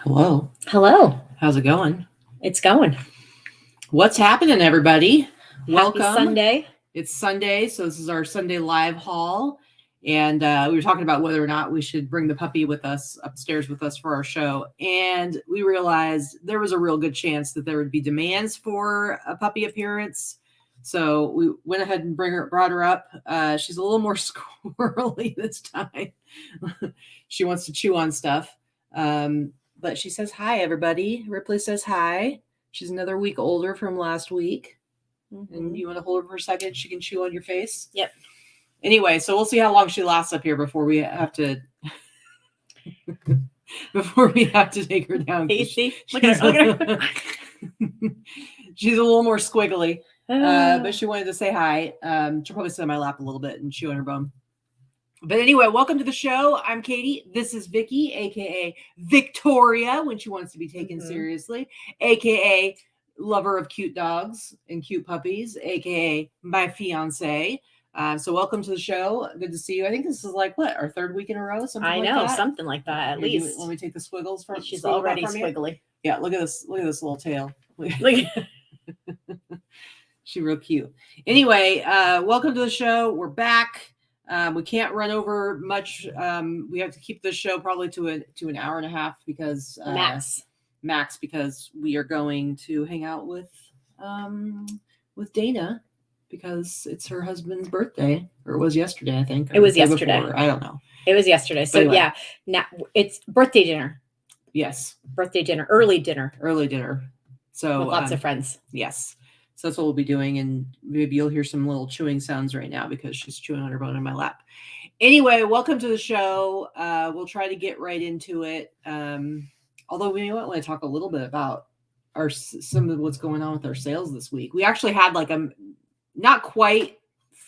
Hello. Hello. How's it going? It's going. What's happening, everybody? Welcome. Happy Sunday. It's Sunday, so this is our Sunday live haul. And we were talking about whether or not we should bring the puppy with us upstairs with us for our show. And we realized there was a real good chance that there would be demands for a puppy appearance. So we went ahead and brought her up. She's a little more squirrely this time. She wants to chew on stuff. But she says hi, everybody. Ripley says hi. She's another week older from last week. Mm-hmm. And you want to hold her for a second? She can chew on your face? Yep. Anyway, so we'll see how long she lasts up here before we have to take her down. Tasty. Look at her. She's a little more squiggly. But she wanted to say hi. She'll probably sit on my lap a little bit and chew on her bone. But anyway, welcome to the show. I'm Katy. This is Vikki, aka Victoria, when she wants to be taken seriously, aka lover of cute dogs and cute puppies, aka my fiance. So welcome to the show. Good to see you. I think this is like what, our third week in a row? Something like that at least. Let me take the squiggles from. She's already squiggly. Yeah, look at this. Look at this little tail. Look. She's real cute. Anyway, welcome to the show. We're back. We can't run over much. We have to keep this show probably to an hour and a half because max because we are going to hang out with Dana because it's her husband's birthday, or it was yesterday, I think. It was yesterday. Before. I don't know. It was yesterday. So anyway. Yeah, now it's birthday dinner. Yes. Birthday dinner, early dinner. So with lots of friends. Yes. So that's what we'll be doing. And maybe you'll hear some little chewing sounds right now because she's chewing on her bone in my lap. Anyway, welcome to the show. We'll try to get right into it. Although we might want to talk a little bit about some of what's going on with our sales this week. We actually had like a not quite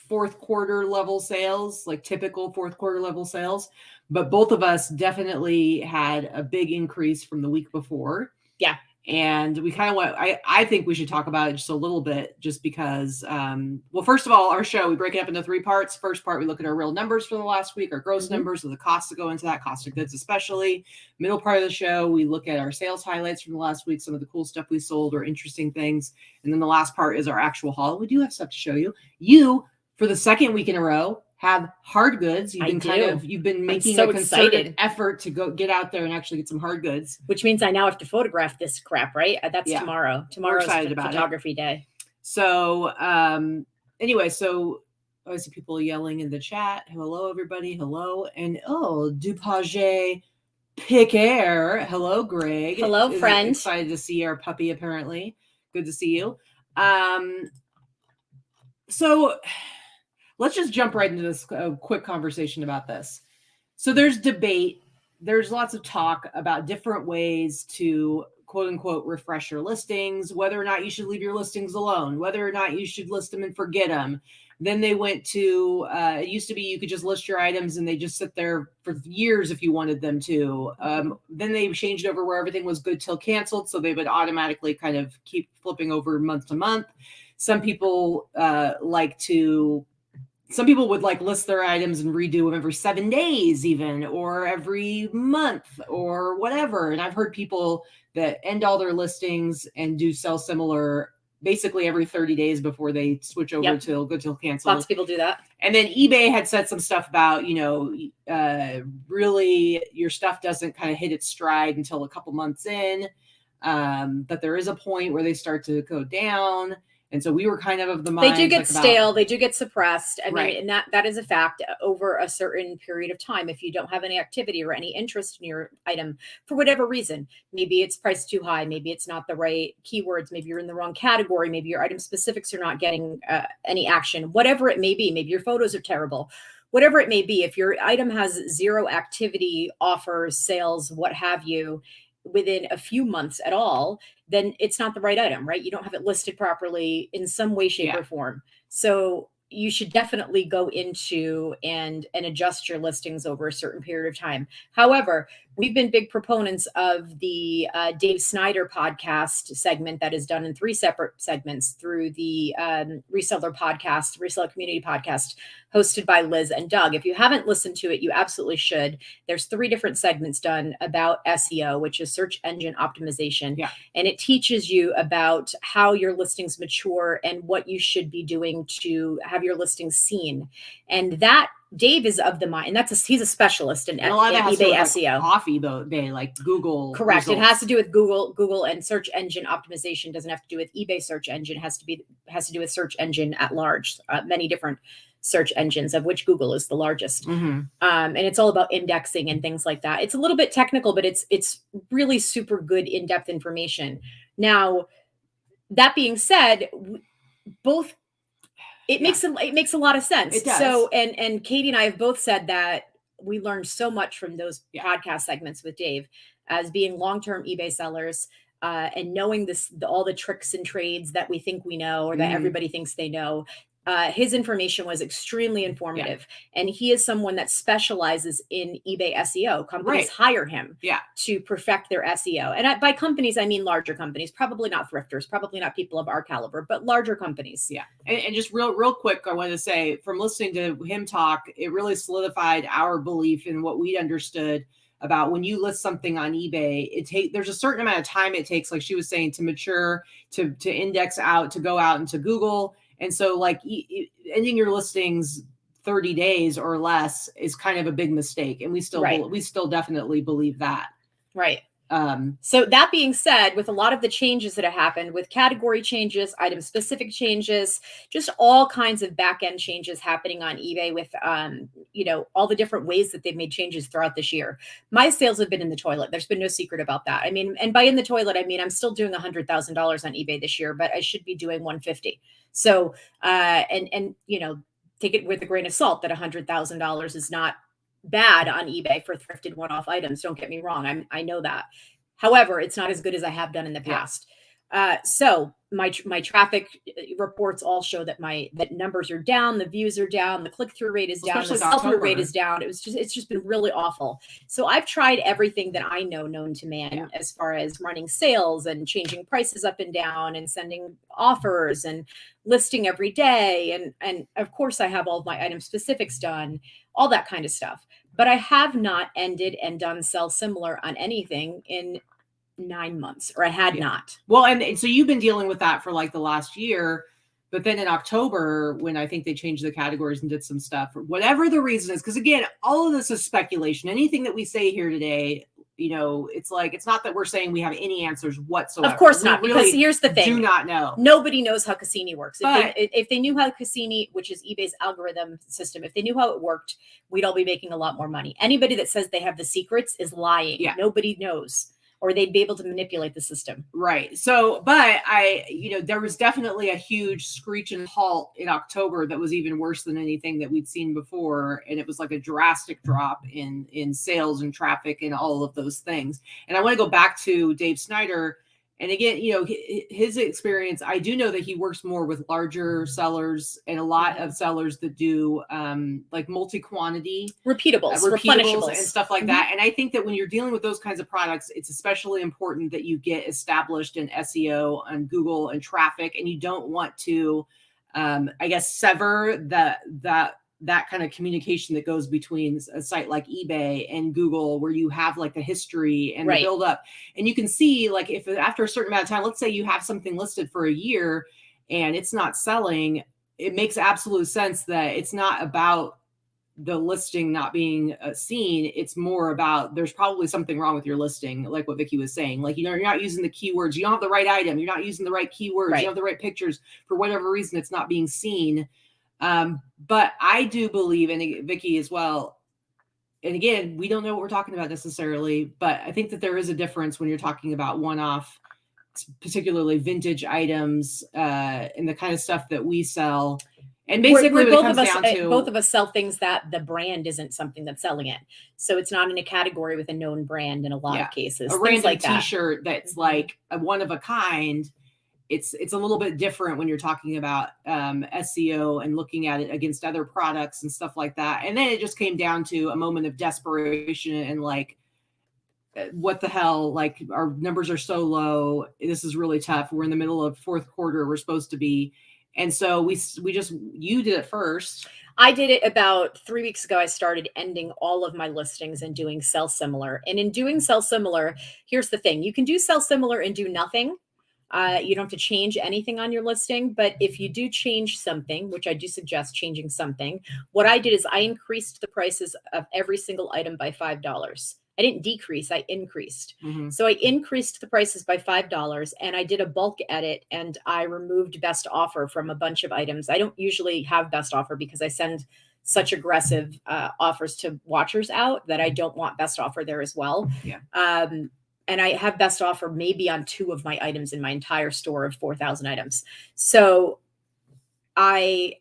fourth quarter level sales, like typical fourth quarter level sales, but both of us definitely had a big increase from the week before. Yeah. And we kind of want, I think we should talk about it just a little bit, just because, well, first of all, our show, we break it up into three parts. First part, we look at our real numbers for the last week, our gross numbers, and the costs that go into that, cost of goods especially. Middle part of the show, we look at our sales highlights from the last week, some of the cool stuff we sold or interesting things. And then the last part is our actual haul. We do have stuff to show you. You, for the second week in a row, have hard goods. You've been making a concerted effort to go get out there and actually get some hard goods. Which means I now have to photograph this crap, right? That's tomorrow. Tomorrow's photography day. So anyway, so I see people yelling in the chat. Hello, everybody. Hello. And Dupage Picaire. Hello, Greg. Hello, friend. Excited to see our puppy, apparently. Good to see you. So let's just jump right into this quick conversation about this. So there's debate. There's lots of talk about different ways to quote unquote refresh your listings, whether or not you should leave your listings alone, whether or not you should list them and forget them. Then they went to, it used to be you could just list your items and they just sit there for years if you wanted them to. Then they changed over where everything was good till canceled. So they would automatically kind of keep flipping over month to month. Some people Some people would list their items and redo them every 7 days even, or every month or whatever. And I've heard people that end all their listings and do sell similar basically every 30 days before they switch over till good till cancel. Lots of people do that. And then eBay had said some stuff about, really your stuff doesn't kind of hit its stride until a couple months in, that there is a point where they start to go down. And so we were kind of the mind. They do get stale. They do get suppressed. I right. mean, and that is a fact over a certain period of time. If you don't have any activity or any interest in your item for whatever reason, maybe it's priced too high. Maybe it's not the right keywords. Maybe you're in the wrong category. Maybe your item specifics are not getting any action, whatever it may be. Maybe your photos are terrible. Whatever it may be, if your item has zero activity, offers, sales, what have you, within a few months at all, then it's not the right item, right? You don't have it listed properly in some way, shape, or form. So you should definitely go into and adjust your listings over a certain period of time. However, we've been big proponents of the Dave Snyder podcast segment that is done in 3 separate segments through the Reseller Community Podcast, hosted by Liz and Doug. If you haven't listened to it, you absolutely should. There's 3 different segments done about SEO, which is search engine optimization. Yeah. And it teaches you about how your listings mature and what you should be doing to have your listings seen. And that Dave is of the mind, and he's a specialist in And a lot of that has to eBay do with, SEO. coffee day, like Google. Correct. Results. It has to do with Google and search engine optimization. Doesn't have to do with eBay search engine. Has to do with search engine at large. Many different search engines, of which Google is the largest. And it's all about indexing and things like that. It's a little bit technical, but it's really super good in-depth information. Now, that being said, both it makes a lot of sense. It does. So and Katy and I have both said that we learned so much from those podcast segments with Dave as being long-term eBay sellers. And knowing all the tricks and trades that we think we know, or that everybody thinks they know. His information was extremely informative, and he is someone that specializes in eBay SEO. Companies hire him to perfect their SEO. And by companies, I mean larger companies, probably not thrifters, probably not people of our caliber, but larger companies. Yeah. And just real quick, I want to say, from listening to him talk, it really solidified our belief in what we understood about when you list something on eBay. There's a certain amount of time it takes, like she was saying, to mature, to index out, to go out into Google. And so like ending your listings 30 days or less is kind of a big mistake. And we still definitely believe that. Right. So that being said, with a lot of the changes that have happened, with category changes, item specific changes, just all kinds of back end changes happening on eBay with, all the different ways that they've made changes throughout this year, my sales have been in the toilet. There's been no secret about that. I mean, and by in the toilet, I mean, I'm still doing $100,000 on eBay this year, but I should be doing 150. So, take it with a grain of salt that $100,000 is not bad on eBay for thrifted one-off items. Don't get me wrong. I know that. However, it's not as good as I have done in the past. So my traffic reports all show that that numbers are down, the views are down, the click-through rate is down, the sell-through rate is down. It's just been really awful. So I've tried everything that I know known to man as far as running sales and changing prices up and down and sending offers and listing every day. And of course I have all of my item specifics done, all that kind of stuff. But I have not ended and done sell similar on anything in 9 months, or I had not. Well, and so you've been dealing with that for like the last year, but then in October, when I think they changed the categories and did some stuff, for whatever the reason is, because again, all of this is speculation. Anything that we say here today, it's like, it's not that we're saying we have any answers whatsoever. Of course not, because here's the thing. Do not know. Nobody knows how Cassini works. If they knew how Cassini, which is eBay's algorithm system, if they knew how it worked, we'd all be making a lot more money. Anybody that says they have the secrets is lying. Yeah. Nobody knows. Or they'd be able to manipulate the system. Right. So, but there was definitely a huge screech and halt in October that was even worse than anything that we'd seen before. And it was like a drastic drop in sales and traffic and all of those things. And I want to go back to Dave Snyder. And again, his experience, I do know that he works more with larger sellers and a lot of sellers that do like multi-quantity repeatables and stuff like that. And I think that when you're dealing with those kinds of products, it's especially important that you get established in SEO on Google and traffic, and you don't want to, sever that kind of communication that goes between a site like eBay and Google, where you have like the history and the build up. And you can see, like, if after a certain amount of time, let's say you have something listed for a year and it's not selling, it makes absolute sense that it's not about the listing not being seen. It's more about, there's probably something wrong with your listing, like what Vikki was saying. Like, you're not using the keywords, you don't have the right item, you're not using the right keywords, you don't have the right pictures. For whatever reason, it's not being seen. But I do believe, and Vikki as well, and again, we don't know what we're talking about necessarily, but I think that there is a difference when you're talking about one-off, particularly vintage items, and the kind of stuff that we sell. And basically both of us sell things that the brand isn't something that's selling it. So it's not in a category with a known brand in a lot of cases. A random like T-shirt that's like a one of a kind. It's a little bit different when you're talking about SEO and looking at it against other products and stuff like that. And then it just came down to a moment of desperation and like, what the hell? Like, our numbers are so low. This is really tough. We're in the middle of fourth quarter. We're supposed to be. And so you did it first. I did it about 3 weeks ago. I started ending all of my listings and doing sell similar. And in doing sell similar, here's the thing. You can do sell similar and do nothing. You don't have to change anything on your listing. But if you do change something, which I do suggest changing something, what I did is I increased the prices of every single item by $5. I didn't decrease, I increased. Mm-hmm. So I increased the prices by $5 and I did a bulk edit and I removed best offer from a bunch of items. I don't usually have best offer because I send such aggressive offers to watchers out that I don't want best offer there as well. Yeah. And I have best offer maybe on 2 of my items in my entire store of 4,000 items. So I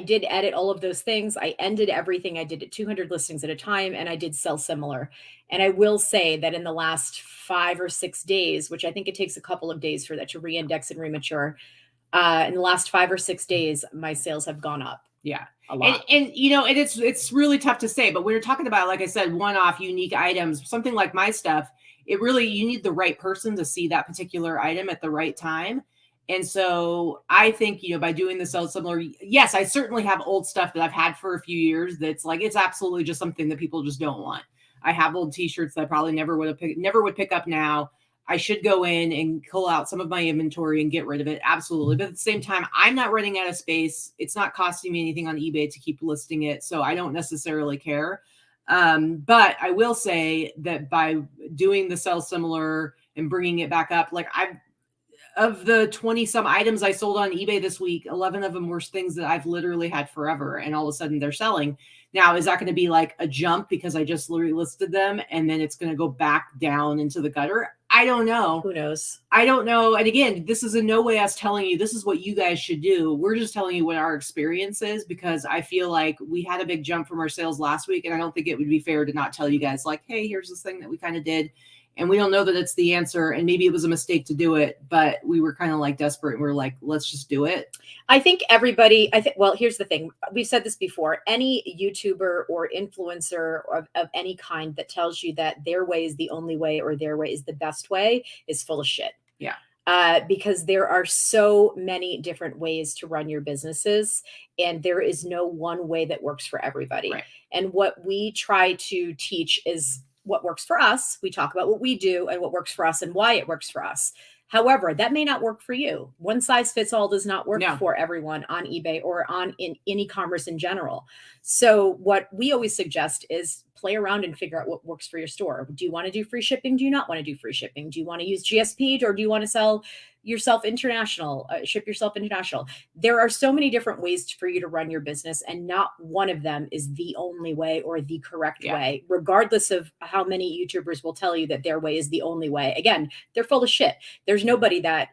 did edit all of those things. I ended everything. I did it 200 listings at a time and I did sell similar. And I will say that in the last 5 or 6 days, which I think it takes a couple of days for that to reindex and remature, in the last 5 or 6 days, my sales have gone up. Yeah. A lot. And it's really tough to say, but when you're talking about, like I said, one-off unique items, something like my stuff, you need the right person to see that particular item at the right time. And so I think, by doing the sell similar, yes, I certainly have old stuff that I've had for a few years. That's like, it's absolutely just something that people just don't want. I have old T-shirts that I probably never would pick up now. I should go in and pull out some of my inventory and get rid of it. Absolutely. But at the same time, I'm not running out of space. It's not costing me anything on eBay to keep listing it. So I don't necessarily care. But I will say that by doing the sell similar and bringing it back up, like of the 20 some items I sold on eBay this week, 11 of them were things that I've literally had forever. And all of a sudden they're selling. Now, is that going to be like a jump because I just literally listed them and then it's going to go back down into the gutter? I don't know. Who knows? I don't know. And again, this is in no way us telling you this is what you guys should do. We're just telling you what our experience is, because I feel like we had a big jump from our sales last week. And I don't think it would be fair to not tell you guys like, hey, here's this thing that we kind of did. And we don't know that it's the answer. And maybe it was a mistake to do it, but we were kind of like desperate. And we're like, let's just do it. I think well, here's the thing. We've said this before. Any YouTuber or influencer of any kind that tells you that their way is the only way or their way is the best way is full of shit. Yeah. Because there are so many different ways to run your businesses, and there is no one way that works for everybody. Right. And what we try to teach is what works for us. We talk about what we do and what works for us and why it works for us. However, that may not work for you. One size fits all does not work for everyone on eBay or in e-commerce in general. So what we always suggest is play around and figure out what works for your store. Do you want to do free shipping? Do you not want to do free shipping? Do you want to use GSP, or do you want to sell yourself international, ship yourself international? There are so many different ways for you to run your business, and not one of them is the only way or the correct way, regardless of how many YouTubers will tell you that their way is the only way. Again, they're full of shit. There's nobody that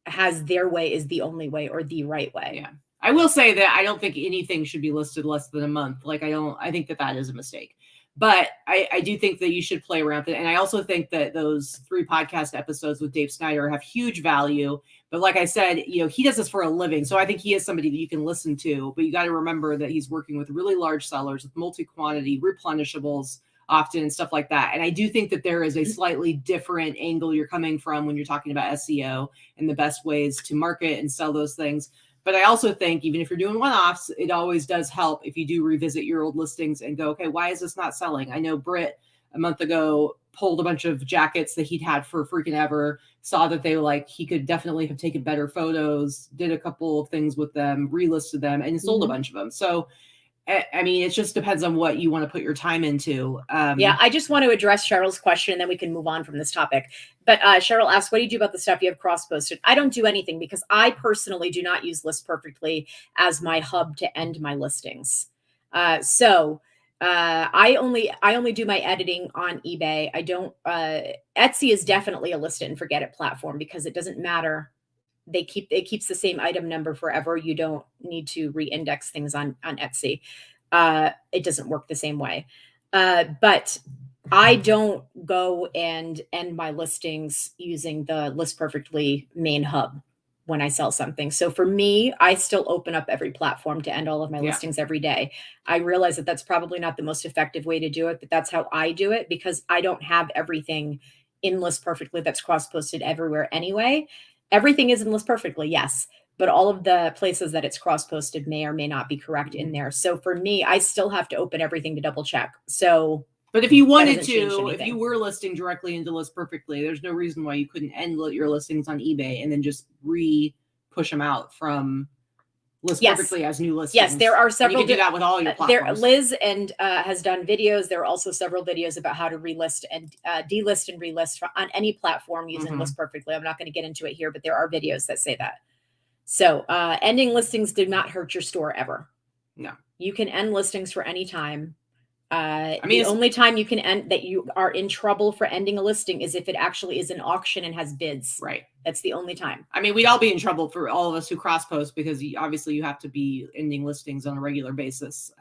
has their way is the only way or the right way. Yeah. I will say that I don't think anything should be listed less than a month. Like I think that is a mistake. But I do think that you should play around with it. And I also think that those 3 podcast episodes with Dave Snyder have huge value. But like I said, he does this for a living. So I think he is somebody that you can listen to. But you got to remember that he's working with really large sellers with multi-quantity replenishables often and stuff like that. And I do think that there is a slightly different angle you're coming from when you're talking about SEO and the best ways to market and sell those things. But I also think even if you're doing one-offs, it always does help if you do revisit your old listings and go, okay, why is this not selling? I know Britt a month ago pulled a bunch of jackets that he'd had for freaking ever, saw that he could definitely have taken better photos, did a couple of things with them, relisted them, and sold a bunch of them. So, I mean, it just depends on what you want to put your time into. I just want to address Cheryl's question and then we can move on from this topic. But Cheryl asked, what do you do about the stuff you have cross-posted? I don't do anything because I personally do not use List Perfectly as my hub to end my listings. So I only do my editing on eBay. I don't, Etsy is definitely a list it and forget it platform because it doesn't matter. It keeps the same item number forever. You don't need to re-index things on Etsy. It doesn't work the same way. But I don't go and end my listings using the List Perfectly main hub when I sell something. So for me, I still open up every platform to end all of my listings every day. I realize that that's probably not the most effective way to do it, but that's how I do it because I don't have everything in List Perfectly that's cross-posted everywhere anyway. Everything is in List Perfectly, yes. but all of the places that it's cross-posted may or may not be correct in there. So for me, I still have to open everything to double check. So, but if you wanted doesn't change to, if anything. you were listing directly into List Perfectly, there's no reason why you couldn't end your listings on eBay and then just push them out from List Yes. Perfectly as new listings. Yes, there are And several. you can do that with all your platforms. Liz has done videos. There are also several videos about how to relist and delist and relist on any platform using List Perfectly. I'm not going to get into it here, but there are videos that say that. So ending listings do not hurt your store ever. No. You can end listings for any time. I mean, the only time you can end that you are in trouble for ending a listing is if it actually is an auction and has bids. Right. That's the only time. I mean, we'd all be in trouble for all of us who cross post because obviously you have to be ending listings on a regular basis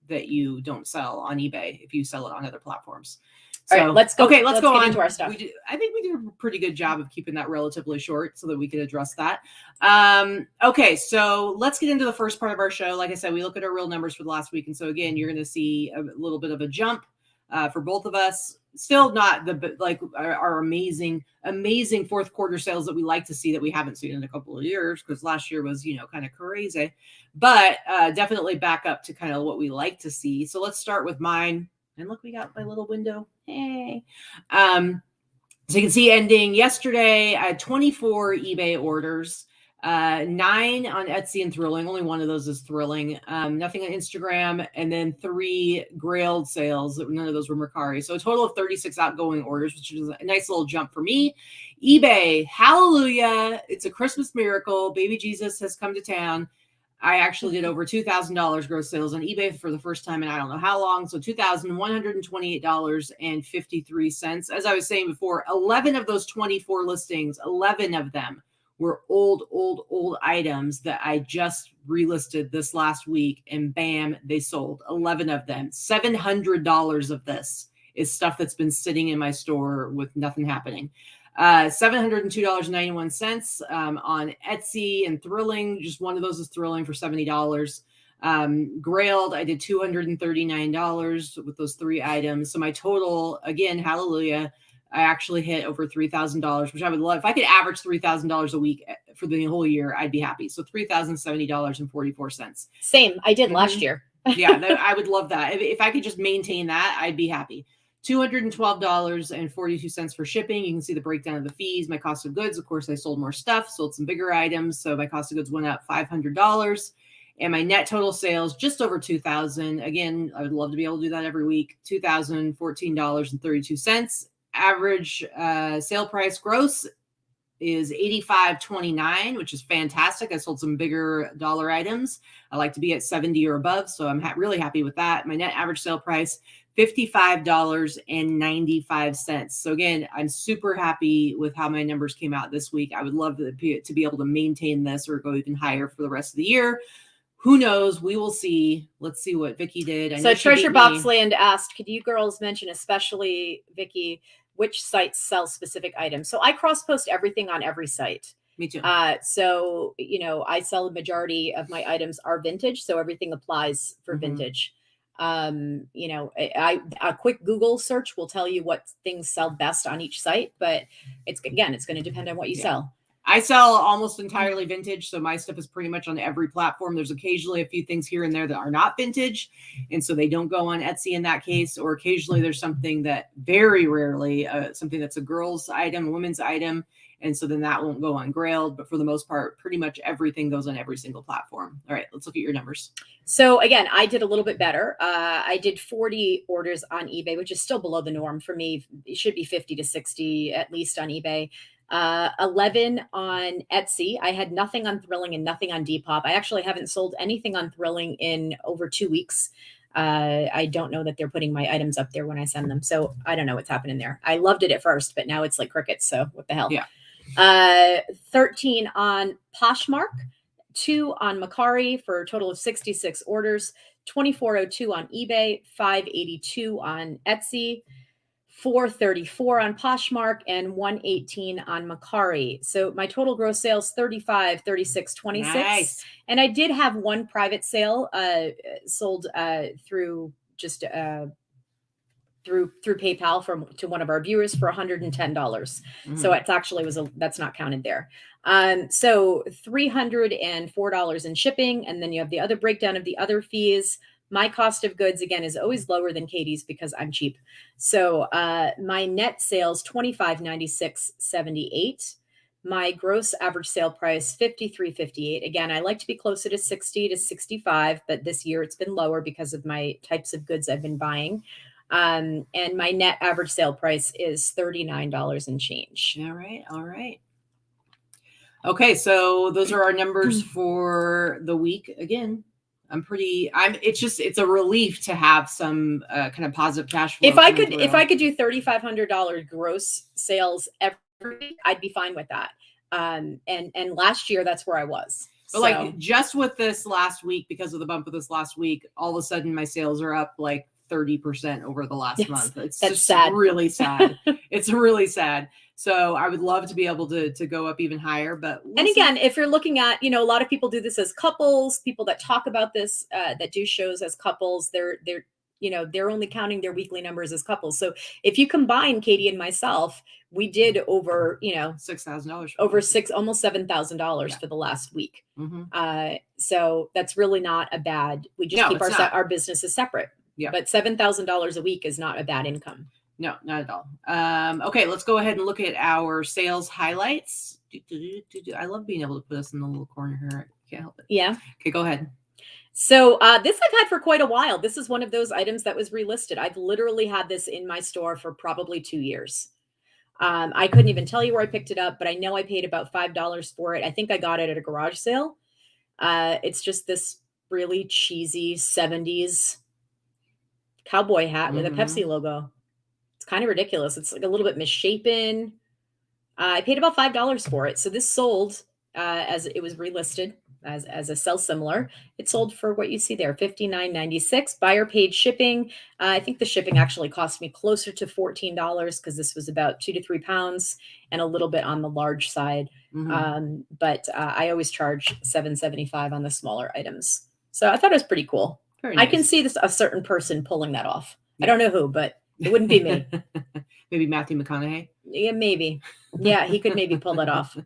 that you don't sell on eBay if you sell it on other platforms. So, all right, let's go. Okay, let's go get on into our stuff. I think we did a pretty good job of keeping that relatively short so that we could address that. Okay, so let's get into the first part of our show. Like I said, we look at our real numbers for the last week. And so again, you're going to see a little bit of a jump for both of us. Still not our amazing fourth quarter sales that we like to see that we haven't seen in a couple of years because last year was, kind of crazy, but definitely back up to kind of what we like to see. So let's start with mine. And look, we got my little window. Hey. So you can see ending yesterday, I had 24 eBay orders, 9 on Etsy and Thrilling. Only one of those is Thrilling. Nothing on Instagram, and then 3 Grailed sales. None of those were Mercari. So a total of 36 outgoing orders, which is a nice little jump for me. eBay, hallelujah. It's a Christmas miracle. Baby Jesus has come to town. I actually did over $2,000 gross sales on eBay for the first time in I don't know how long. So $2,128.53. As I was saying before, 11 of those 24 listings, 11 of them were old items that I just relisted this last week, and bam, they sold. 11 of them. $700 of this is stuff that's been sitting in my store with nothing happening. $702.91 on Etsy and Thrilling. Just one of those is Thrilling for $70. Grailed, I did $239 with those 3 items. So my total, again, hallelujah, I actually hit over $3,000, which I would love. If I could average $3,000 a week for the whole year, I'd be happy. So $3,070.44. Same. I did last year. Yeah, I would love that. If I could just maintain that, I'd be happy. $212.42 for shipping. You can see the breakdown of the fees. My cost of goods, of course, I sold more stuff, sold some bigger items. So my cost of goods went up $500. And my net total sales, just over $2,000. Again, I would love to be able to do that every week. $2,014.32. Average sale price gross is $85.29, which is fantastic. I sold some bigger dollar items. I like to be at 70 or above, so I'm really happy with that. My net average sale price, $55.95. So again, I'm super happy with how my numbers came out this week. I would love to be able to maintain this or go even higher for the rest of the year. Who knows? We will see. Let's see what Vikki did. So Treasure Boxland asked, could you girls mention, especially Vikki, which sites sell specific items? So I cross-post everything on every site. Me too. So, I sell the majority of my items are vintage. So everything applies for vintage. A quick Google search will tell you what things sell best on each site, but it's going to depend on what you sell. I sell almost entirely vintage, so my stuff is pretty much on every platform. There's occasionally a few things here and there that are not vintage, and so they don't go on Etsy in that case, or occasionally there's something that very rarely, something that's a girl's item, a woman's item, and so then that won't go on Grailed, but for the most part, pretty much everything goes on every single platform. All right, let's look at your numbers. So again, I did a little bit better. I did 40 orders on eBay, which is still below the norm for me. It should be 50 to 60 at least on eBay. 11 on Etsy. I had nothing on Thrilling and nothing on Depop. I actually haven't sold anything on Thrilling in over 2 weeks. I don't know that they're putting my items up there when I send them. So I don't know what's happening there. I loved it at first, but now it's like crickets. So what the hell? Yeah. 13 on Poshmark, 2 on Mercari for a total of 66 orders, 2402 on eBay, 582 on Etsy, 434 on Poshmark, and 118 on Mercari. So my total gross sales, 35, 36, 26. Nice. And I did have one private sale sold through just through PayPal to one of our viewers for $110. So it's actually that's not counted there. So $304 in shipping, and then you have the other breakdown of the other fees. My cost of goods, again, is always lower than Katie's because I'm cheap. So my net sales, $25.96.78. My gross average sale price, $53.58. Again, I like to be closer to 60 to 65, but this year it's been lower because of my types of goods I've been buying. And my net average sale price is $39 and change. All right. All right. Okay. So those are our numbers for the week. Again, it's a relief to have some kind of positive cash flow. If I could do $3,500 gross sales every week, I'd be fine with that. And last year, that's where I was. But like just with this last week, because of the bump of this last week, all of a sudden my sales are up like 30% over the last month. That's just sad. Really sad. It's really sad. So I would love to be able to go up even higher, but and again, if you're looking at, a lot of people do this as couples, people that talk about this, that do shows as couples, they're only counting their weekly numbers as couples. So if you combine Katie and myself, we did over, $6,000, almost $7,000 for the last week. So that's really not a bad, we just keep our businesses separate. Yeah. But $7,000 a week is not a bad income. No, not at all. Okay, let's go ahead and look at our sales highlights. I love being able to put us in the little corner here. I can't help it. Yeah. Okay, go ahead. So this I've had for quite a while. This is one of those items that was relisted. I've literally had this in my store for probably 2 years. I couldn't even tell you where I picked it up, but I know I paid about $5 for it. I think I got it at a garage sale. It's just this really cheesy 70s cowboy hat with a Pepsi logo. It's kind of ridiculous. It's like a little bit misshapen. I paid about $5 for it. So this sold as it was relisted as a sell similar. It sold for what you see there, $59.96. Buyer paid shipping. I think the shipping actually cost me closer to $14 because this was about 2 to 3 pounds and a little bit on the large side. But I always charge $7.75 on the smaller items. So I thought it was pretty cool. Very nice. I can see a certain person pulling that off. Yeah. I don't know who, but it wouldn't be me. Maybe Matthew McConaughey. Yeah, maybe. Yeah, he could maybe pull that off.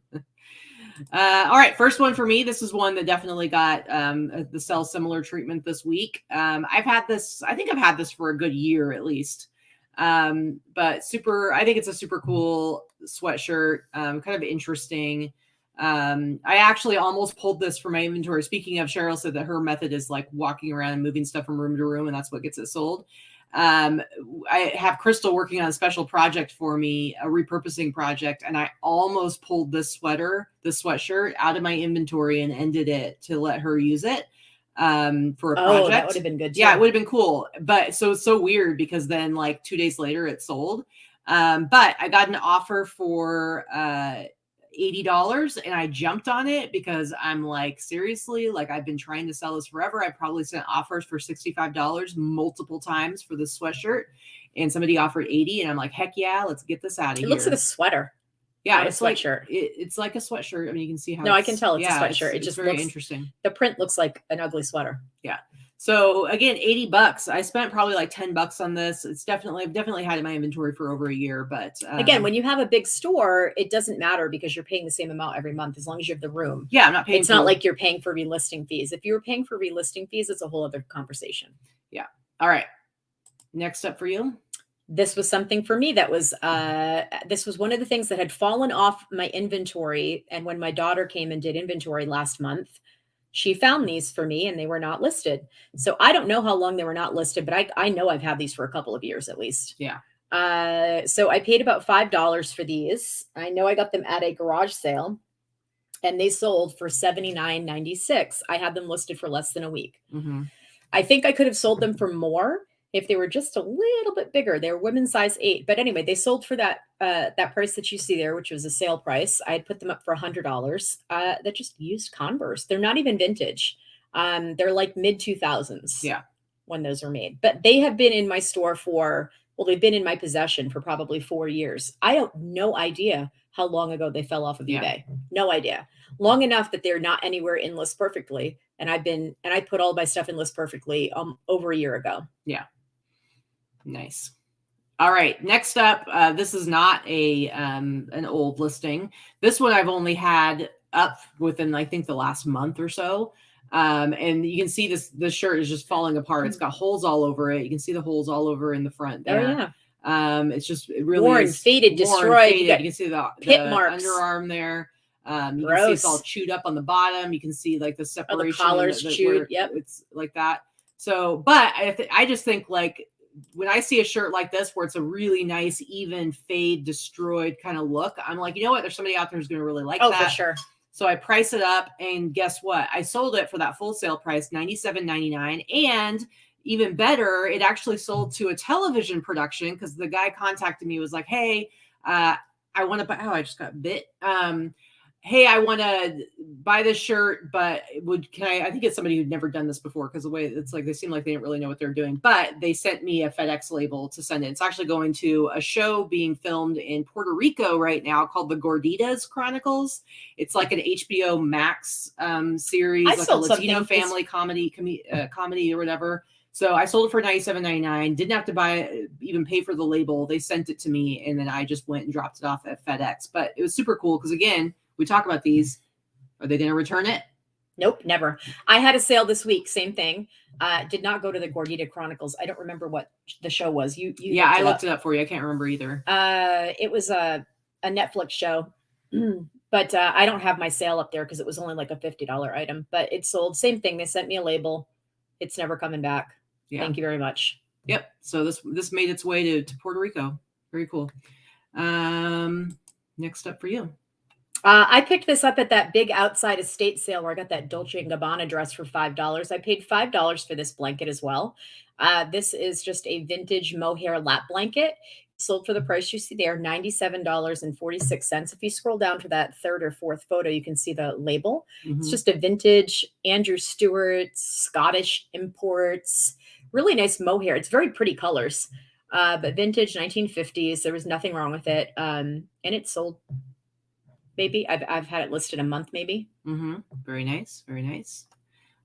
All right, first one for me. This is one that definitely got the sell similar treatment this week. I've had this. I think I've had this for a good year at least. But I think it's a super cool sweatshirt. Kind of interesting. I actually almost pulled this from my inventory. Speaking of, Cheryl said that her method is like walking around and moving stuff from room to room, and that's what gets it sold. I have Crystal working on a special project for me, a repurposing project, and I almost pulled this sweatshirt out of my inventory and ended it to let her use it for a project. Oh, that would have been good too. Yeah, it would have been cool. But so it's so weird because then like 2 days later it sold. But I got an offer for $80 and I jumped on it because I'm like, seriously, like I've been trying to sell this forever. I probably sent offers for $65 multiple times for this sweatshirt and somebody offered 80 and I'm like, heck yeah, let's get this out of here. It looks like a sweater. Yeah, it's like it's like a sweatshirt. I mean, you can see how. No, I can tell it's a sweatshirt. It just very looks interesting. The print looks like an ugly sweater. Yeah. So again, $80. I spent probably like $10 on this. I've definitely had it in my inventory for over a year. But again, when you have a big store, it doesn't matter because you're paying the same amount every month as long as you have the room. Yeah, I'm not paying. It's not like you're paying for relisting fees. If you were paying for relisting fees, it's a whole other conversation. Yeah. All right. Next up for you. This was something for me that was this was one of the things that had fallen off my inventory. And when my daughter came and did inventory last month, she found these for me and they were not listed. So I don't know how long they were not listed, but I know I've had these for a couple of years at least. Yeah. So I paid about $5 for these. I know I got them at a garage sale and they sold for $79.96. I had them listed for less than a week. Mm-hmm. I think I could have sold them for more if they were just a little bit bigger. They're women's size 8. But anyway, they sold for that price that you see there, which was a sale price. I had put them up for $100. They're just used Converse. They're not even vintage. They're like mid 2000s. Yeah. When those were made. But they have been in my store they've been in my possession for probably 4 years. I have no idea how long ago they fell off of eBay. No idea. Long enough that they're not anywhere in List Perfectly. And I put all my stuff in List Perfectly over a year ago. Yeah. Nice. All right, next up, this is not a an old listing. This one I've only had up within, I think, the last month or so. And you can see this shirt is just falling apart. It's got holes all over it. You can see the holes all over in the front there. Oh yeah. It's just, it really Worn, is faded, destroyed. Faded. You can see the pit marks. underarm there. You can see it's all chewed up on the bottom. You can see like the separation. Oh, the collar's chewed. Yep. It's like that. So, but I just think like when I see a shirt like this, where it's a really nice, even fade, destroyed kind of look, I'm like, you know what? There's somebody out there who's going to really like that. Oh, for sure. So I price it up, and guess what? I sold it for that full sale price, $97.99. And even better, it actually sold to a television production, because the guy contacted me, was like, hey, I want to buy, oh, I just got bit. Hey, I want to buy this shirt, but I think it's somebody who'd never done this before, because the way it's like, they seem like they didn't really know what they're doing, but they sent me a FedEx label to send it. It's actually going to a show being filmed in Puerto Rico right now called The Gorditas Chronicles. It's like an HBO Max series, like a Latino family comedy or whatever. So I sold it for $97.99. Didn't have to even pay for the label. They sent it to me, and then I just went and dropped it off at FedEx. But it was super cool because, again, we talk about these. Are they going to return it? Nope, never. I had a sale this week. Same thing. Did not go to the Gordita Chronicles. I don't remember what the show was. Yeah, I looked it up for you. I can't remember either. It was a Netflix show, but I don't have my sale up there because it was only like a $50 item. But it sold. Same thing. They sent me a label. It's never coming back. Yeah. Thank you very much. Yep. So this made its way to Puerto Rico. Very cool. Next up for you. I picked this up at that big outside estate sale where I got that Dolce & Gabbana dress for $5. I paid $5 for this blanket as well. This is just a vintage mohair lap blanket. Sold for the price you see there, $97.46. If you scroll down to that third or fourth photo, you can see the label. Mm-hmm. It's just a vintage Andrew Stewart, Scottish imports, really nice mohair. It's very pretty colors, but vintage 1950s. There was nothing wrong with it. And it sold. Maybe I've had it listed a month, maybe. Mm-hmm. Very nice. Very nice.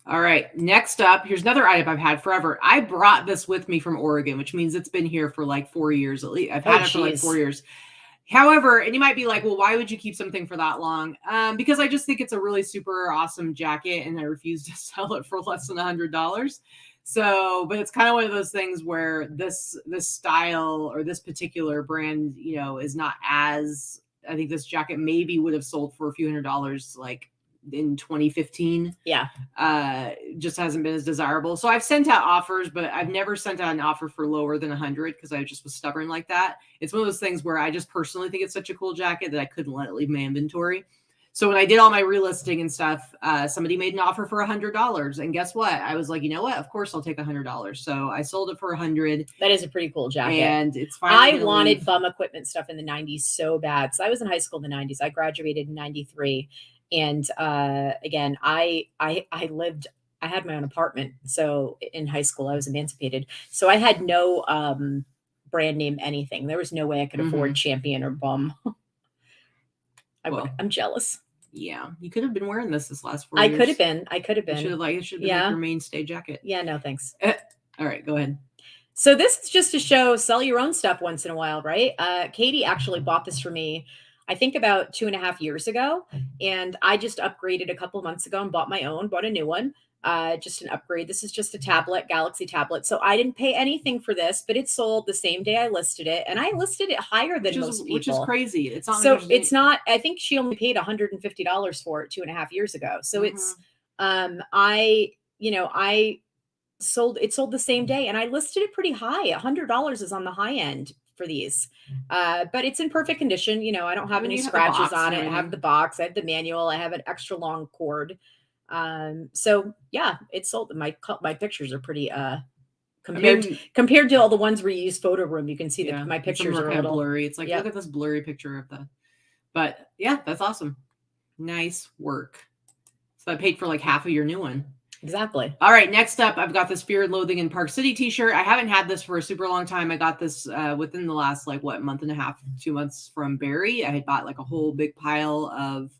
All right. Next up, here's another item I've had forever. I brought this with me from Oregon, which means it's been here for like 4 years at least. I've had it for like 4 years. However, and you might be like, well, why would you keep something for that long? Because I just think it's a really super awesome jacket, and I refuse to sell it for less than $100. So, but it's kind of one of those things where this style or this particular brand, you know, is not as, I think this jacket maybe would have sold for a few $100s like in 2015. Yeah. Just hasn't been as desirable. So I've sent out offers, but I've never sent out an offer for lower than 100 because I just was stubborn like that. It's one of those things where I just personally think it's such a cool jacket that I couldn't let it leave my inventory. So when I did all my relisting and stuff, somebody made an offer for $100, and guess what? I was like, you know what? Of course I'll take $100. So I sold it for $100. That is a pretty cool jacket, and it's fine. I wanted bum equipment stuff in the '90s so bad. So I was in high school in the '90s. I graduated in '93, and again, I had my own apartment. So in high school, I was emancipated. So I had no brand name anything. There was no way I could afford Champion or Bum. I'm jealous. Yeah, you could have been wearing this last 4 years. I could have been. It should have been like your mainstay jacket. Yeah, no thanks. All right, go ahead. So this is just to show sell your own stuff once in a while, right? Katy actually bought this for me, I think about 2.5 years ago, and I just upgraded a couple of months ago and bought a new one. Just an upgrade. This is just a tablet, Galaxy tablet. So I didn't pay anything for this, but it sold the same day I listed it, and I listed it higher than most people, which is crazy. It's not. So it's not. I think she only paid $150 for it 2.5 years ago. So it's, I sold the same day, and I listed it pretty high. $100 is on the high end for these, but it's in perfect condition. You know, I don't have any scratches on it. I have the box. I have the manual. I have an extra long cord. So yeah, it's sold. My pictures are pretty, compared to all the ones where you use photo room, you can see that my pictures are a little blurry. It's like, look at this blurry picture of but yeah, that's awesome. Nice work. So I paid for like half of your new one. Exactly. All right. Next up, I've got this Fear and Loathing in Park City t-shirt. I haven't had this for a super long time. I got this within the last month and a half, 2 months from Barry. I had bought like a whole big pile of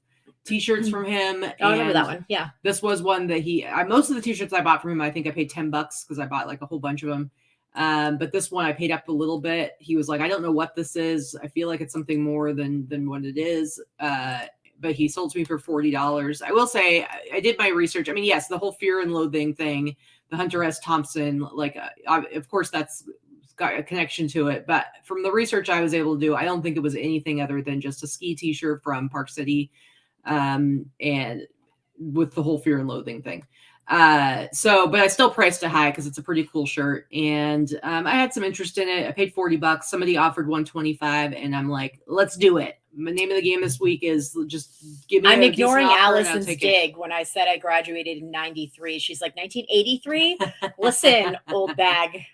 t-shirts from him. I remember that one. Yeah. This was one that most of the t-shirts I bought from him, I think I paid $10 because I bought like a whole bunch of them. But this one I paid up a little bit. He was like, I don't know what this is. I feel like it's something more than what it is. But he sold to me for $40. I will say I did my research. I mean, yes, the whole fear and loathing thing, the Hunter S. Thompson, like, of course that's got a connection to it. But from the research I was able to do, I don't think it was anything other than just a ski T-shirt from Park City, and with the whole fear and loathing thing. But I still priced it high because it's a pretty cool shirt. And I had some interest in it. I paid $40. Somebody offered $125, and I'm like, let's do it. The name of the game this week is just give me. I'm ignoring Allison's dig when I said I graduated in 93. She's like, 1983? Listen, old bag.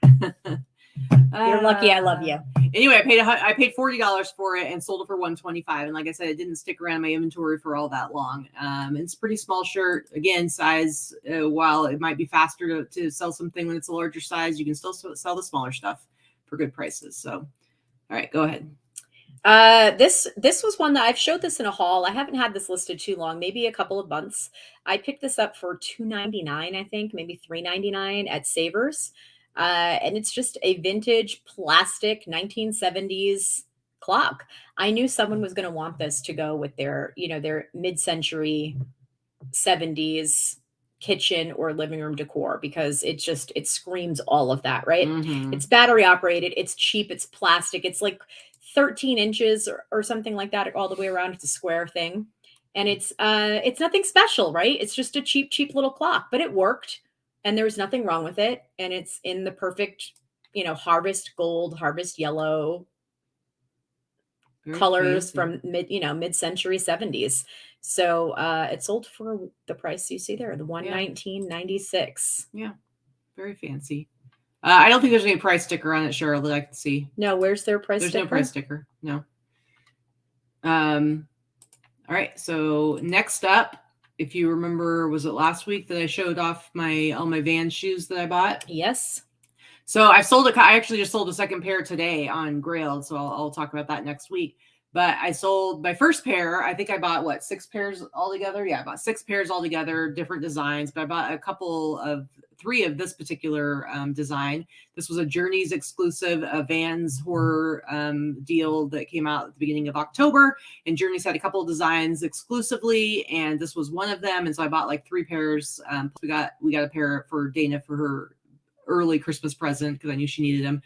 You're lucky I love you. Anyway, I paid $40 for it and sold it for $125. And like I said, it didn't stick around my inventory for all that long. It's a pretty small shirt. Again, size, while it might be faster to sell something when it's a larger size, you can still sell the smaller stuff for good prices. So, all right, go ahead. This was one that I've showed this in a haul. I haven't had this listed too long, maybe a couple of months. I picked this up for $2.99, I think, maybe $3.99 at Savers. And it's just a vintage plastic 1970s clock. I knew someone was going to want this to go with their, their mid-century 70s kitchen or living room decor, because it screams all of that, right? Mm-hmm. It's battery operated. It's cheap. It's plastic. It's like 13 inches or something like that all the way around. It's a square thing. And it's nothing special, right? It's just a cheap little clock, but it worked. And there was nothing wrong with it. And it's in the perfect, harvest gold, harvest yellow colors from mid-century 70s. So it sold for the price you see there, the $119.96. Yeah, very fancy. I don't think there's any price sticker on it, Cheryl, that I can see. No, where's their price sticker? There's no price sticker. No. All right. So next up, if you remember, was it last week that I showed off all my Vans shoes that I bought? Yes. So I actually just sold a second pair today on Grailed. So I'll talk about that next week. But I sold my first pair. I think I bought 6 pairs altogether. Yeah, I bought 6 pairs altogether, different designs. But I bought 3 of this particular design. This was a Journeys exclusive Vans horror deal that came out at the beginning of October. And Journeys had a couple of designs exclusively, and this was one of them. And so I bought 3 pairs. We got a pair for Dana for her early Christmas present because I knew she needed them.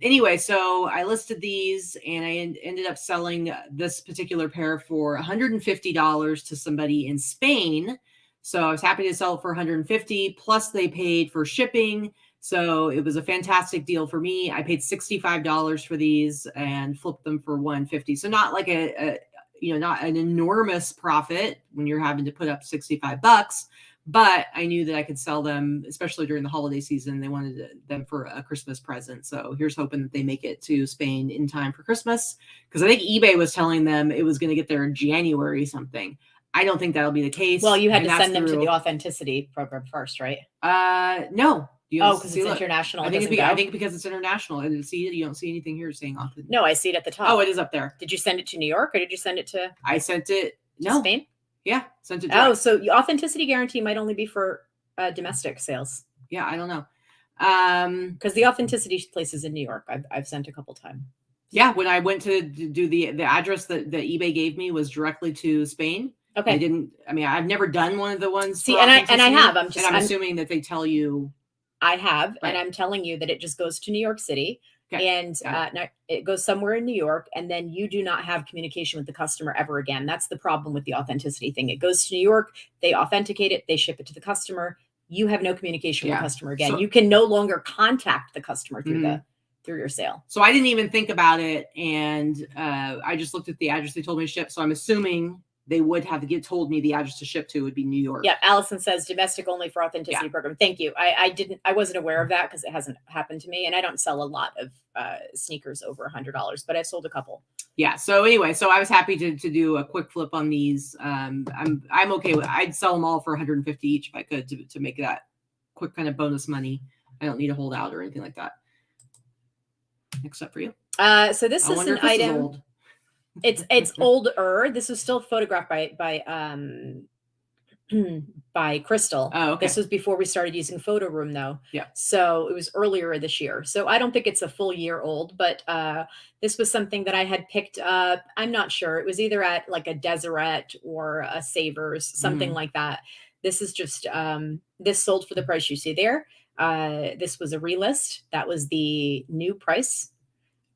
Anyway, so I listed these, and I ended up selling this particular pair for $150 to somebody in Spain. So I was happy to sell it for $150, plus they paid for shipping. So it was a fantastic deal for me. I paid $65 for these and flipped them for $150. So not like not an enormous profit when you're having to put up $65, but I knew that I could sell them, especially during the holiday season. They wanted them for a Christmas present. So here's hoping that they make it to Spain in time for Christmas, because I think eBay was telling them it was going to get there in January something. I don't think that'll be the case. Well, you had to send them to the authenticity program first, right? No. Because it's international. I think because it's international. And you don't see anything here saying authentic. No, I see it at the top. Oh, it is up there. Did you send it to New York, or did you send it to? I sent it. To Spain. Yeah, sent it. Oh, so your authenticity guarantee might only be for domestic sales. Yeah, I don't know. Because the authenticity place is in New York. I've sent a couple times. Yeah, when I went to do the address that eBay gave me was directly to Spain. Okay. I've never done one of the ones. See, and I have. I'm assuming that they tell you. I have, right. And I'm telling you that it just goes to New York City. Okay. And it goes somewhere in New York, and then you do not have communication with the customer ever again. That's the problem with the authenticity thing. It goes to New York, they authenticate it, they ship it to the customer. You have no communication with the customer again. So, you can no longer contact the customer through through your sale. So I didn't even think about it, and I just looked at the address they told me to ship. So I'm assuming they would have told me the address to ship to would be New York. Yeah, Allison says domestic only for authenticity program. Thank you. I wasn't aware of that because it hasn't happened to me, and I don't sell a lot of sneakers over $100, but I've sold a couple. Yeah. So anyway, I was happy to do a quick flip on these. I'm okay with. I'd sell them all for $150 each if I could to make that quick kind of bonus money. I don't need to hold out or anything like that. Next up for you. So this is an item. It's older. This was still photographed by by Crystal. Oh, okay. This was before we started using Photo Room, though. Yeah. So it was earlier this year. So I don't think it's a full year old, but this was something that I had picked up. I'm not sure. It was either at like a Deseret or a Savers, something like that. This is just this sold for the price you see there. This was a relist. That was the new price,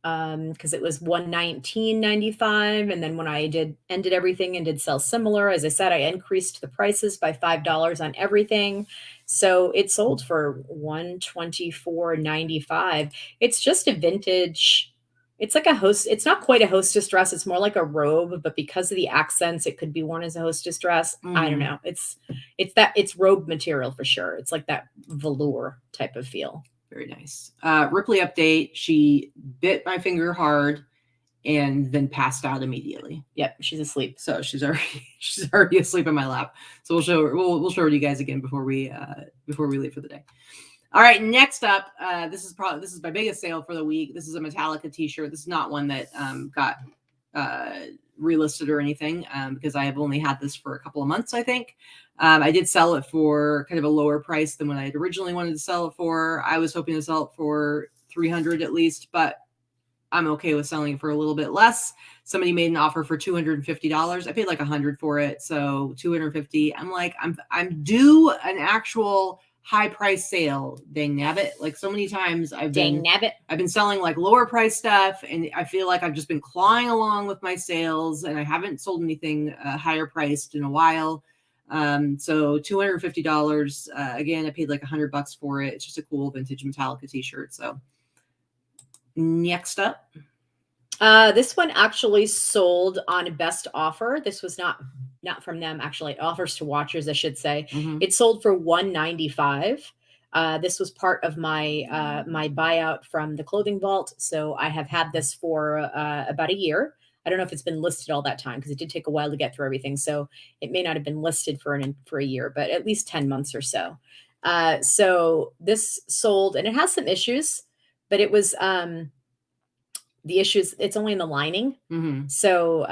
because it was $119.95, and then when I ended everything and did sell similar, as I said, I increased the prices by $5 on everything, so it sold for $124.95. It's just a vintage. It's like a host. It's not quite a hostess dress. It's more like a robe, but because of the accents, it could be worn as a hostess dress. I don't know. It's robe material for sure. It's like that velour type of feel. Very nice. Ripley update. She bit my finger hard and then passed out immediately. Yep, she's asleep. So she's already asleep in my lap. So we'll show her to you guys again before we leave for the day. All right, next up, this is my biggest sale for the week. This is a Metallica T-shirt. This is not one that got relisted or anything, because I have only had this for a couple of months, I think. I did sell it for kind of a lower price than what I had originally wanted to sell it for. I was hoping to sell it for $300 at least, but I'm okay with selling it for a little bit less. Somebody made an offer for $250. I paid like $100 for it, so $250. I'm like, I'm due an actual high price sale. Dang nabbit! Like so many times I've been selling like lower price stuff, and I feel like I've just been clawing along with my sales, and I haven't sold anything higher priced in a while. So $250. Again, I paid like $100 for it. It's just a cool vintage Metallica T-shirt. So next up, this one actually sold on best offer. This was not from them, actually. Offers to watchers, I should say. It sold for $195. This was part of my my buyout from the Clothing Vault. So I have had this for about a year. I don't know if it's been listed all that time because it did take a while to get through everything. So it may not have been listed for a year, but at least 10 months or so. So this sold, and it has some issues, but it was the issues, it's only in the lining. So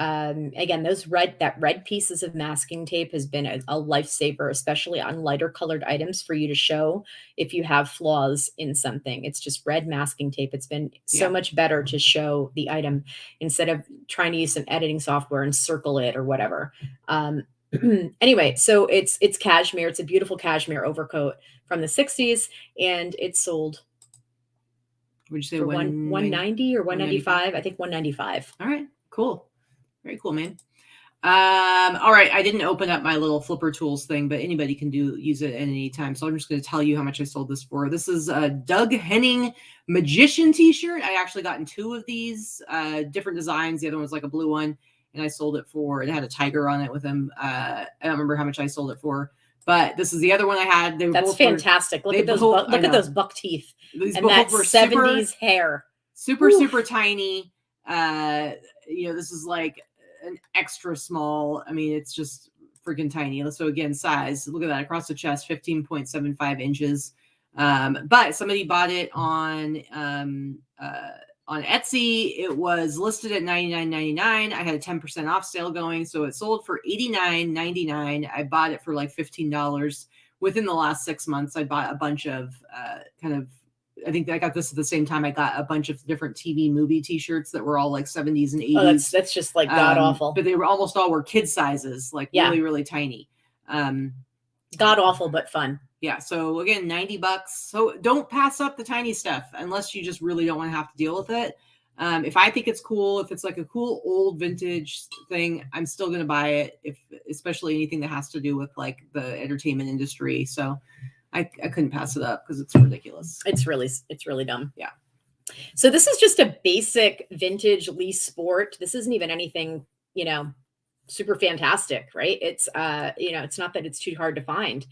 again, that red pieces of masking tape has been a lifesaver, especially on lighter colored items, for you to show if you have flaws in something. It's just red masking tape. It's been so much better to show the item instead of trying to use some editing software and circle it or whatever. Anyway, so it's cashmere. It's a beautiful cashmere overcoat from the 60s, and it sold, would you say for 190 or 195? I think 195. All right, cool. Very cool, man. All right, I didn't open up my little flipper tools thing, but anybody can use it at any time. So I'm just going to tell you how much I sold this for. This is a Doug Henning Magician T-shirt. I actually gotten 2 of these, different designs. The other one was like a blue one, and I sold it for, it had a tiger on it with him. I don't remember how much I sold it for. But this is the other one I had. That's fantastic. Look at those buck teeth. These and that 70s hair. Super tiny. This is like an extra small. I mean, it's just freaking tiny. So again, size. Look at that across the chest, 15.75 inches. But somebody bought it on Etsy. It was listed at $99.99. I had a 10% off sale going, so it sold for $89.99. I bought it for like $15. Within the last 6 months, I bought a bunch of I think I got this at the same time I got a bunch of different TV movie T-shirts that were all like 70s and 80s. Oh, that's just like god awful. But they were almost all were kid sizes, like really, really tiny. God awful, but fun. Yeah. So again, $90. So don't pass up the tiny stuff unless you just really don't want to have to deal with it. If I think it's cool, if it's like a cool old vintage thing, I'm still going to buy it, especially anything that has to do with like the entertainment industry. So I couldn't pass it up because it's ridiculous. It's really dumb. Yeah. So this is just a basic vintage Lee Sport. This isn't even anything, super fantastic, right? It's, it's not that it's too hard to find.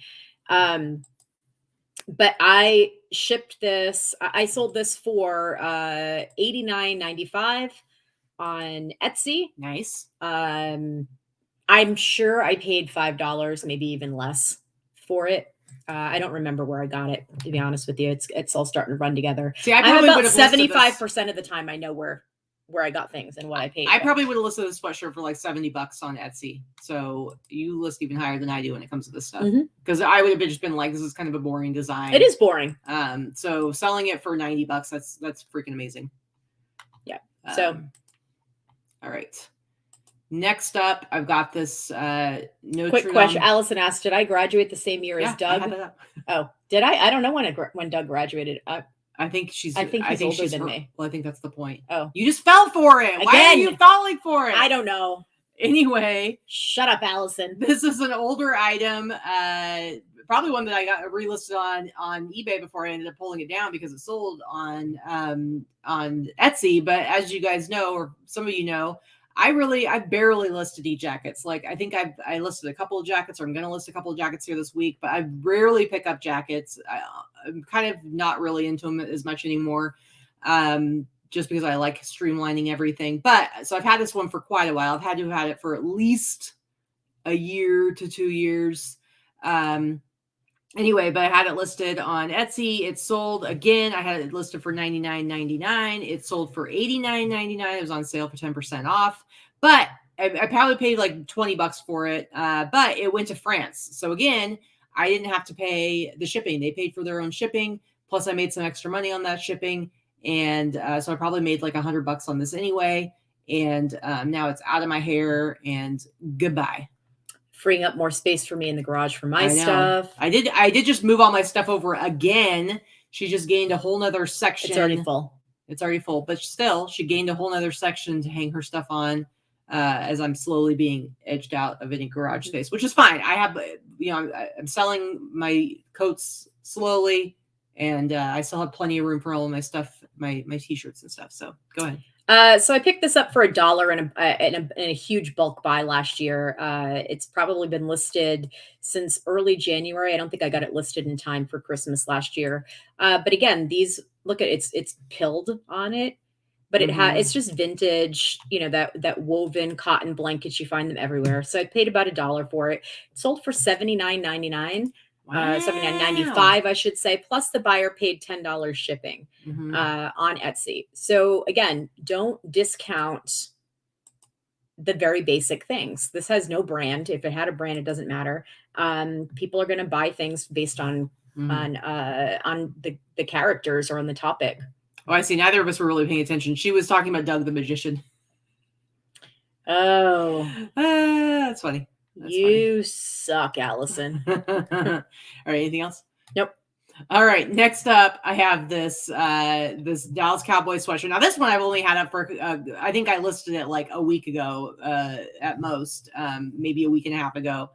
But I shipped this. I sold this for $89.95 on Etsy. Nice. I'm sure I paid $5, maybe even less for it. I don't remember where I got it, to be honest with you. It's all starting to run together. See, I probably about would have 75% of the time I know where where I got things and what I paid. I probably would have listed a sweatshirt for like $70 on Etsy. So you list even higher than I do when it comes to this stuff. Because I would have just been like, this is kind of a boring design. It is boring. So selling it for $90, that's freaking amazing. Yeah. So all right. Next up, I've got this quick question. Allison asked, did I graduate the same year as Doug? I had it up. Oh, did I? I don't know when Doug graduated. I think he's older than me. Well, I think that's the point. Oh, you just fell for it. Why are you falling for it? I don't know. Anyway, shut up, Allison. This is an older item. Probably one that I got relisted on eBay before I ended up pulling it down because it sold on Etsy. But as you guys know, or some of you know, I barely listed e-jackets. Like I think I listed a couple of jackets, or I'm going to list a couple of jackets here this week, but I rarely pick up jackets. I'm kind of not really into them as much anymore. Just because I like streamlining everything. But so I've had this one for quite a while. I've had to have had it for at least a year to 2 years. Anyway, but I had it listed on Etsy. It sold again. I had it listed for $99.99. It sold for $89.99. It was on sale for 10% off. But I probably paid like $20 for it. But it went to France. So again, I didn't have to pay the shipping. They paid for their own shipping. Plus I made some extra money on that shipping. And so I probably made like $100 on this anyway. And now it's out of my hair and goodbye. Freeing up more space for me in the garage for my stuff. I did just move all my stuff over again. She just gained a whole nother section. It's already full. But still, she gained a whole nother section to hang her stuff on as I'm slowly being edged out of any garage space, which is fine. I have, I'm selling my coats slowly, and I still have plenty of room for all of my stuff, my T-shirts and stuff. So go ahead. So I picked this up for $1 in a huge bulk buy last year. It's probably been listed since early January. I don't think I got it listed in time for Christmas last year. But again, look at it's pilled on it, but it's just vintage, that woven cotton blankets. You find them everywhere. So I paid about $1 for it. It sold for $79.99. Wow. $79.95, I should say, plus the buyer paid $10 shipping on Etsy. So again, don't discount the very basic things. This has no brand. If it had a brand, it doesn't matter. People are going to buy things based on the characters or on the topic. Oh, I see. Neither of us were really paying attention. She was talking about Doug the Magician. Oh, that's funny. You suck, Allison. All right. Anything else? Nope. All right. Next up, I have this Dallas Cowboys sweatshirt. Now, this one I've only had up for, I think I listed it like a week ago at most, maybe a week and a half ago.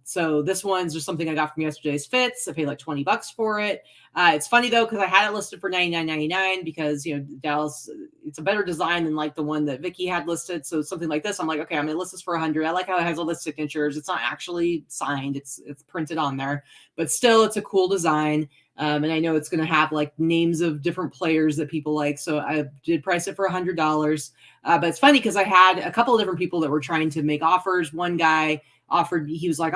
So this one's just something I got from yesterday's fits. I paid like $20 for it. It's funny though, because I had it listed for $99.99 because, Dallas, it's a better design than like the one that Vikki had listed. So something like this, I'm like, okay, I'm going to list this for $100. I like how it has all the signatures. It's not actually signed. It's printed on there, but still it's a cool design. And I know it's going to have like names of different players that people like. So I did price it for $100. But it's funny because I had a couple of different people that were trying to make offers. One guy offered, he was like,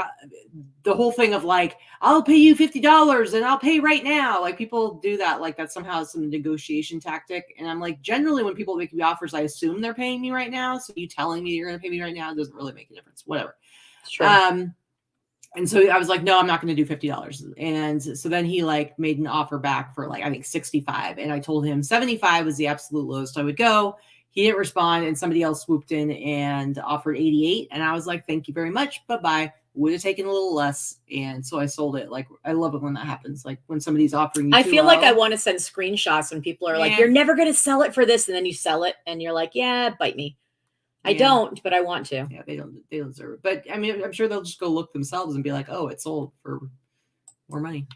the whole thing of like, I'll pay you $50 and I'll pay right now. Like people do that. Like that's somehow some negotiation tactic. And I'm like, generally when people make me offers, I assume they're paying me right now. So you telling me you're going to pay me right now doesn't really make a difference. Whatever. Sure. And so I was like, no, I'm not going to do $50. And so then he like made an offer back for like, I think 65. And I told him 75 was the absolute lowest I would go. He didn't respond, and somebody else swooped in and offered 88. And I was like, thank you very much. Bye-bye. Would have taken a little less. And so I sold it. Like, I love it when that happens. Like when somebody's offering you I feel like I want to send screenshots when people are like, you're never going to sell it for this. And then you sell it and you're like, yeah, bite me. I don't, but I want to. Yeah, they don't deserve it. But I mean, I'm sure they'll just go look themselves and be like, oh, it sold for more money.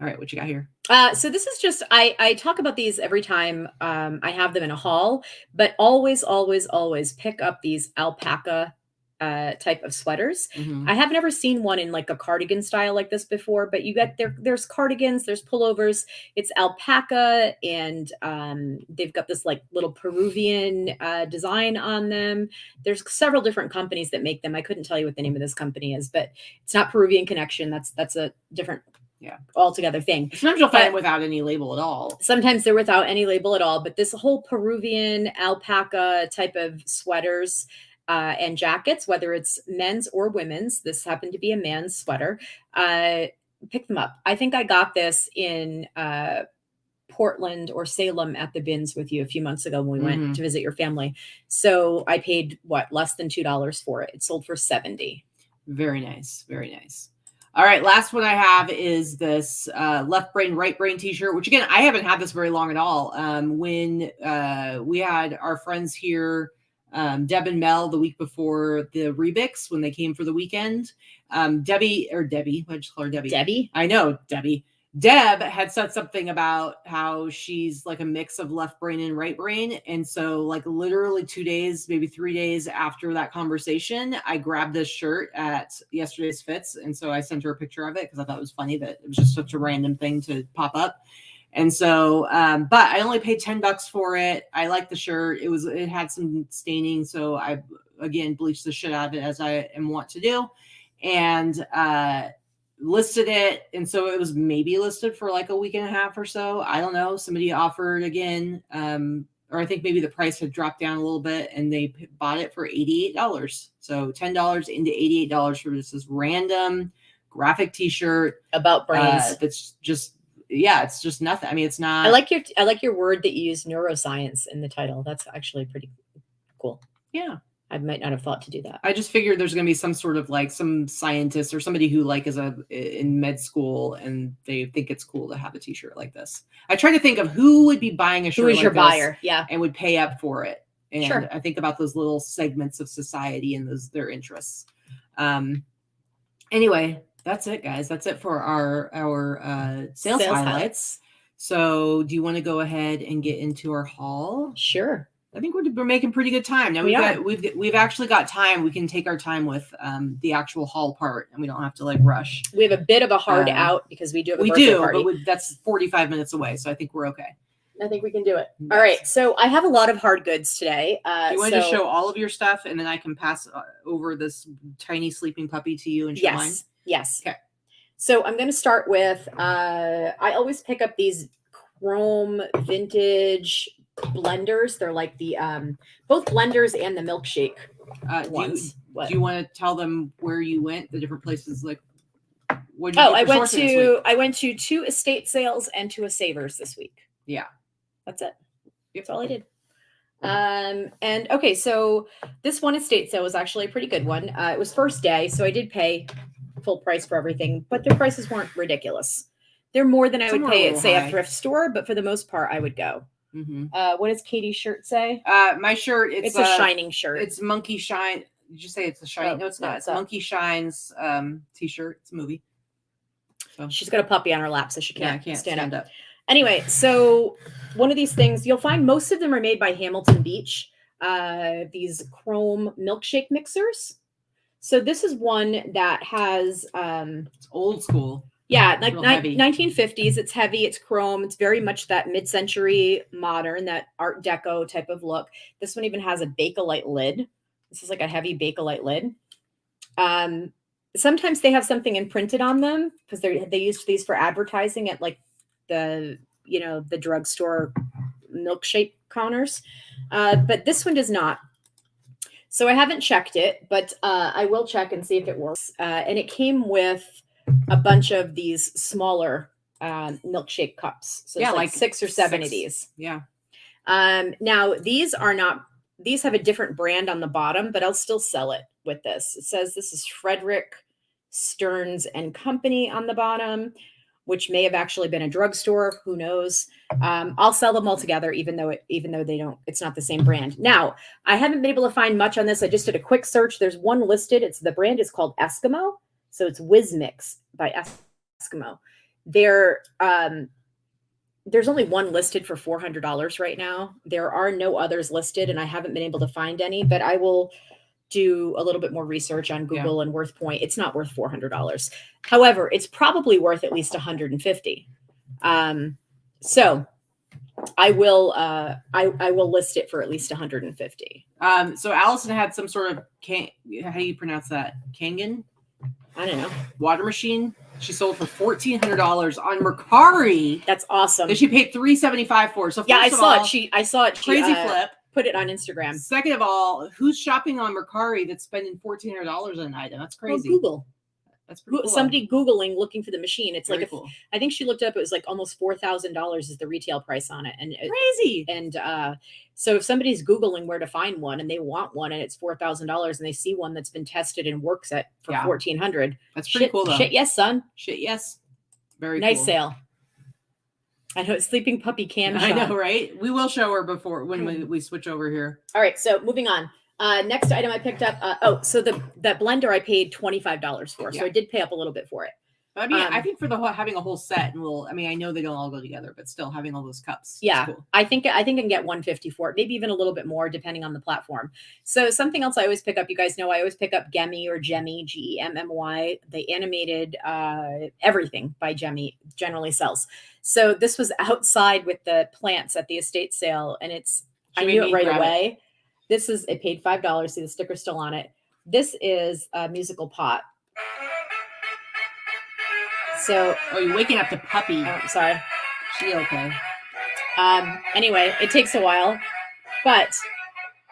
All right, what you got here? So this is just, I talk about these every time I have them in a haul, but always, always, always pick up these alpaca type of sweaters. I have never seen one in like a cardigan style like this before, but you get there's cardigans, there's pullovers, it's alpaca, and they've got this like little Peruvian design on them. There's several different companies that make them. I couldn't tell you what the name of this company is, but it's not Peruvian Connection. That's a different altogether thing. Sometimes you'll find them without any label at all. Sometimes they're without any label at all, but this whole Peruvian alpaca type of sweaters and jackets, whether it's men's or women's, this happened to be a man's sweater, pick them up. I think I got this in Portland or Salem at the bins with you a few months ago when we went to visit your family. So I paid less than $2 for it. It sold for $70. Very nice. Very nice. All right. Last one I have is this left brain, right brain t-shirt, which again, I haven't had this very long at all. When we had our friends here, Deb and Mel, the week before the Rebix, when they came for the weekend, Debbie, I just call her Debbie. Debbie? I know, Debbie. Deb had said something about how she's like a mix of left brain and right brain. And so like literally 2 days, maybe 3 days after that conversation, I grabbed this shirt at yesterday's Fits. And so I sent her a picture of it because I thought it was funny that it was just such a random thing to pop up. And so, but I only paid $10 for it. I like the shirt. It had some staining. So I, again, bleached the shit out of it as I am wont to do. And, listed it, and so it was maybe listed for like a week and a half or so. I don't know. Somebody offered again, or I think maybe the price had dropped down a little bit, and they bought it for $88. So $10 into $88 for this random graphic T-shirt about brains. That's just it's just nothing. I mean, it's not. I like your word that you use, neuroscience, in the title. That's actually pretty cool. Yeah. I might not have thought to do that. I just figured there's going to be some sort of like some scientist or somebody who like is in med school and they think it's cool to have a T-shirt like this. I try to think of who would be buying a shirt who is like your this buyer, and would pay up for it. And sure. I think about those little segments of society and their interests. Anyway, that's it, guys. That's it for our sales highlights. So, do you want to go ahead and get into our haul? Sure. I think we're making pretty good time. Now we've actually got time. We can take our time with the actual haul part, and we don't have to like rush. We have a bit of a hard out because we do have a birthday party. But that's 45 minutes away, so I think we're okay. I think we can do it. Yes. All right. So I have a lot of hard goods today. You want to show all of your stuff, and then I can pass over this tiny sleeping puppy to you and show mine? Yes. Okay. So I'm going to start with, I always pick up these chrome vintage blenders. They're like the both blenders and the Milkshake ones. Do you want to tell them where you went, the different places? Like, what? I went to 2 estate sales and 2 Savers this week. Yeah, that's it. That's all I did. And okay, so this one estate sale was actually a pretty good one. It was first day, so I did pay full price for everything, but their prices weren't ridiculous. They're more than I would pay at, say, a thrift store, but for the most part, I would go. Mm-hmm. What does Katie's shirt say? My shirt, it's a shining shirt. It's Monkey Shine. Did you say it's a shine? No, it's not. It's Monkey Shine's T-shirt. It's a movie. So she's got a puppy on her lap, so she can't stand up. up. Anyway, so one of these things, you'll find most of them are made by Hamilton Beach. These chrome milkshake mixers. So this is one that has it's old school. Yeah, like 1950s. It's heavy. It's chrome. It's very much that mid-century modern, that Art Deco type of look. This one even has a Bakelite lid. This is like a heavy Bakelite lid. Sometimes they have something imprinted on them because they used these for advertising at like the drugstore milkshake counters. But this one does not. So I haven't checked it, but I will check and see if it works. And it came with a bunch of these smaller milkshake cups. So it's like 6 or 7 of these. Yeah. Now these have a different brand on the bottom, but I'll still sell it with this. It says this is Frederick Stearns and Company on the bottom, which may have actually been a drugstore. Who knows? I'll sell them all together, even though it's not the same brand. Now, I haven't been able to find much on this. I just did a quick search. There's one listed. The brand is called Eskimo. So it's Whiz Mix by Eskimo. There's only one listed for $400 right now. There are no others listed, and I haven't been able to find any, but I will do a little bit more research on Google and WorthPoint. It's not worth $400. However, it's probably worth at least $150. So I will list it for at least $150. So Allison had some sort of how do you pronounce that? Kangen? I don't know. Water machine. She sold for $1,400 on Mercari That's awesome. that she paid $375 for. So Yeah, I first of saw all, it. I saw it. She, crazy flip. Put it on Instagram. Second of all, who's shopping on Mercari that's spending $1,400 on an item? That's crazy. Well, Google. That's pretty cool. Somebody Googling looking for the machine. It's Very like, cool. I think she looked up, it was like almost $4,000 is the retail price on it. And Crazy. And so if somebody's Googling where to find one and they want one and it's $4,000 and they see one that's been tested and works at for $1,400. That's pretty cool though. Shit, yes, son. Shit, yes. Very nice cool. sale. I know, sleeping puppy cam shot. I know, right? We will show her before when we switch over here. All right, so moving on. Next item I picked up. So that blender I paid $25 for. So I did pay up a little bit for it. I mean, I think for the whole, having a whole set, and I know they don't all go together, but still having all those cups. Yeah, cool. I think I can get $150 for it, maybe even a little bit more depending on the platform. So something else I always pick up, you guys know I always pick up Gemmy or Gemmy, Gemmy. The animated everything by Gemmy generally sells. So this was outside with the plants at the estate sale, and I knew it right away. It paid $5. See, the sticker's still on it. This is a musical pot. So, you're waking up the puppy. Oh, sorry. She okay? Anyway, it takes a while, but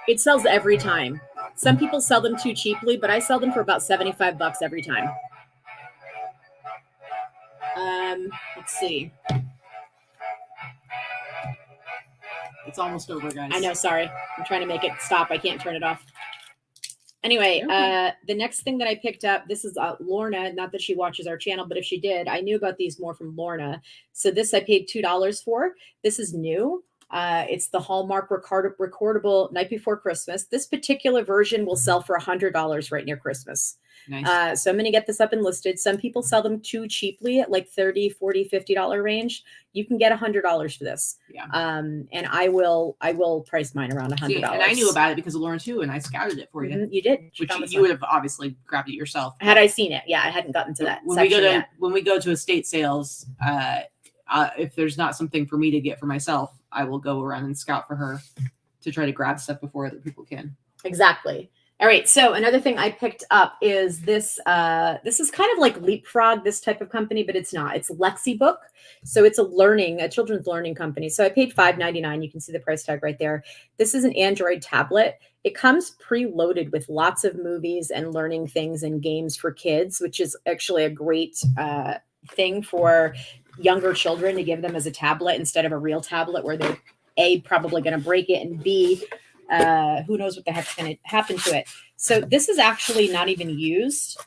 it sells every time. Some people sell them too cheaply, but I sell them for about $75 every time. Let's see. It's almost over, guys. I know. Sorry. I'm trying to make it stop. I can't turn it off. Anyway, the next thing that I picked up, this is Lorna. Not that she watches our channel, but if she did, I knew about these more from Lorna. So this I paid $2 for. This is new. It's the Hallmark recordable Night Before Christmas. This particular version will sell for $100 right near Christmas. Nice. So I'm going to get this up and listed. Some people sell them too cheaply at like $30, $40, $50 range. You can get $100 for this. Yeah. And I will price mine around $100. See, and I knew about it because of Lauren too, and I scouted it for you. You did. Which you would have obviously grabbed it yourself. Had I seen it. Yeah, I hadn't gotten to that section when we go to estate sales, if there's not something for me to get for myself, I will go around and scout for her to try to grab stuff before other people can. Exactly. All right. So another thing I picked up is this. This is kind of like Leapfrog, this type of company, but it's not. It's LexiBook. So it's a children's learning company. So I paid $5.99. You can see the price tag right there. This is an Android tablet. It comes preloaded with lots of movies and learning things and games for kids, which is actually a great thing for younger children to give them as a tablet instead of a real tablet where they're A, probably going to break it, and B, who knows what the heck's going to happen to it. So this is actually not even used.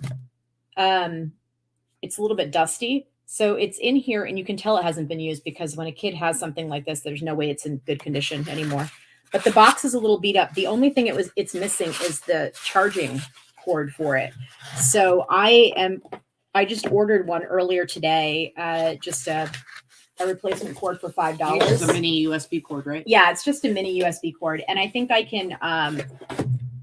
It's a little bit dusty. So it's in here and you can tell it hasn't been used because when a kid has something like this, there's no way it's in good condition anymore. But the box is a little beat up. The only thing it's missing is the charging cord for it. So I just ordered one earlier today, just a replacement cord for $5. It's a mini USB cord, right? Yeah, it's just a mini USB cord. And I think I can,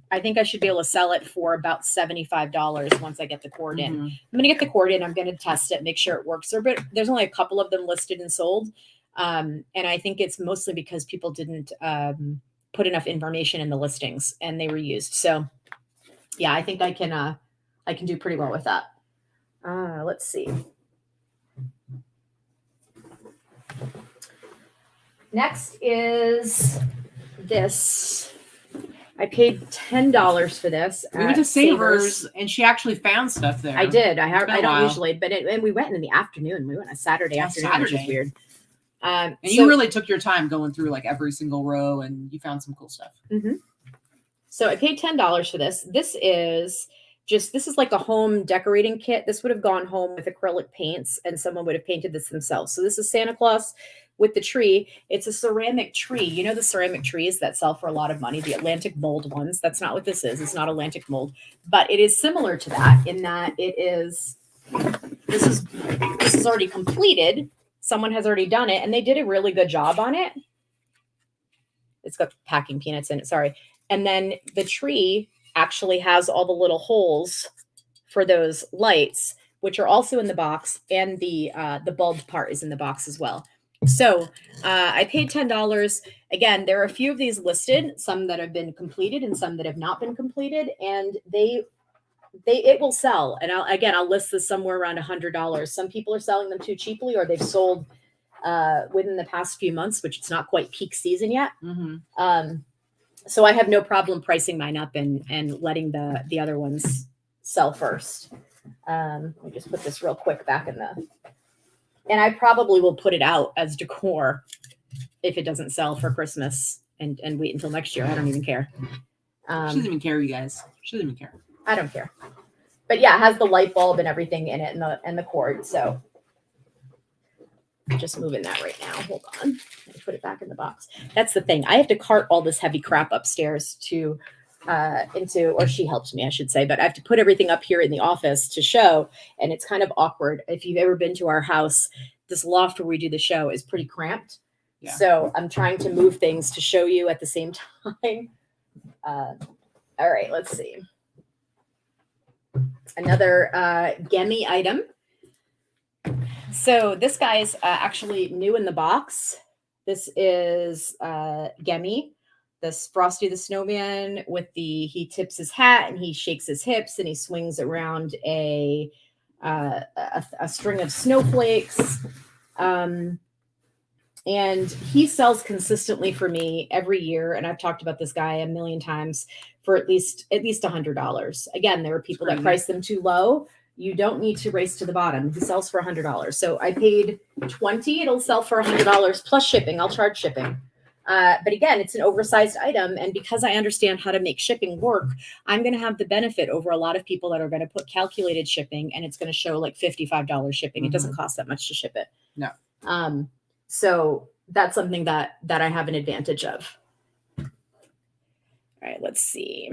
I think I should be able to sell it for about $75 once I get the cord in. I'm going to get the cord in. I'm going to test it, make sure it works. There's only a couple of them listed and sold. And I think it's mostly because people didn't put enough information in the listings and they were used. So yeah, I think I can do pretty well with that. Let's see. Next is this. I paid $10 for this. We went to Savers and she actually found stuff there. I did. I don't usually, and we went in the afternoon. We went on a Saturday afternoon, which is weird. And you really took your time going through like every single row and you found some cool stuff. So I paid $10 for this. This is like a home decorating kit. This would have gone home with acrylic paints and someone would have painted this themselves. So this is Santa Claus with the tree. It's a ceramic tree. You know, the ceramic trees that sell for a lot of money, the Atlantic mold ones. That's not what this is. It's not Atlantic mold, but it is similar to that in that this is already completed. Someone has already done it and they did a really good job on it. It's got packing peanuts in it. Sorry. And then the tree actually has all the little holes for those lights, which are also in the box, and the bulb part is in the box as well. So I paid $10. Again, there are a few of these listed, some that have been completed and some that have not been completed, and they it will sell. And I'll list this somewhere around $100. Some people are selling them too cheaply, or they've sold within the past few months, which it's not quite peak season yet. So I have no problem pricing mine up and letting the other ones sell first. Let me just put this real quick back and I probably will put it out as decor if it doesn't sell for Christmas and wait until next year. I don't even care. She doesn't even care, you guys. She doesn't even care. I don't care. But yeah, it has the light bulb and everything in it and the cord. So just moving that right now. Hold on. Let me put it back in the box. That's the thing. I have to cart all this heavy crap upstairs or she helps me, I should say, but I have to put everything up here in the office to show. And it's kind of awkward. If you've ever been to our house, this loft where we do the show is pretty cramped. Yeah. So I'm trying to move things to show you at the same time. All right, let's see. Another Gemi item. So this guy's actually new in the box. This is Gemi, this Frosty the Snowman with he tips his hat and he shakes his hips and he swings around a string of snowflakes. And he sells consistently for me every year. And I've talked about this guy a million times for at least $100. Again, there are people that price them too low. You don't need to race to the bottom. He sells for $100. So I paid $20. It'll sell for $100 plus shipping. I'll charge shipping. But again, it's an oversized item. And because I understand how to make shipping work, I'm going to have the benefit over a lot of people that are going to put calculated shipping and it's going to show like $55 shipping. It doesn't cost that much to ship it. No. So that's something that I have an advantage of. All right, let's see.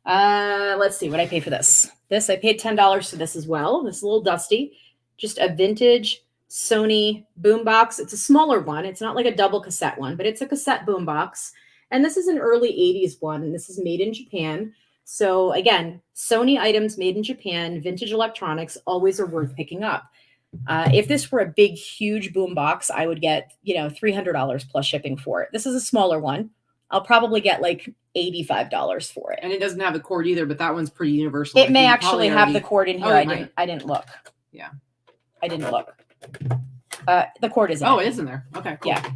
Let's see what I pay for this. I paid $10 for this as well. This is a little dusty. Just a vintage Sony Boombox. It's a smaller one. It's not like a double cassette one, but it's a cassette boombox. And this is an early 80s one. And this is made in Japan. So again, Sony items made in Japan, vintage electronics, always are worth picking up. If this were a big, huge boombox, I would get, $300 plus shipping for it. This is a smaller one. I'll probably get like $85 for it. And it doesn't have the cord either, but that one's pretty universal. It may actually have the cord in here. I didn't look. Yeah. I didn't look. The cord is in it is in there. Okay, cool. Yeah.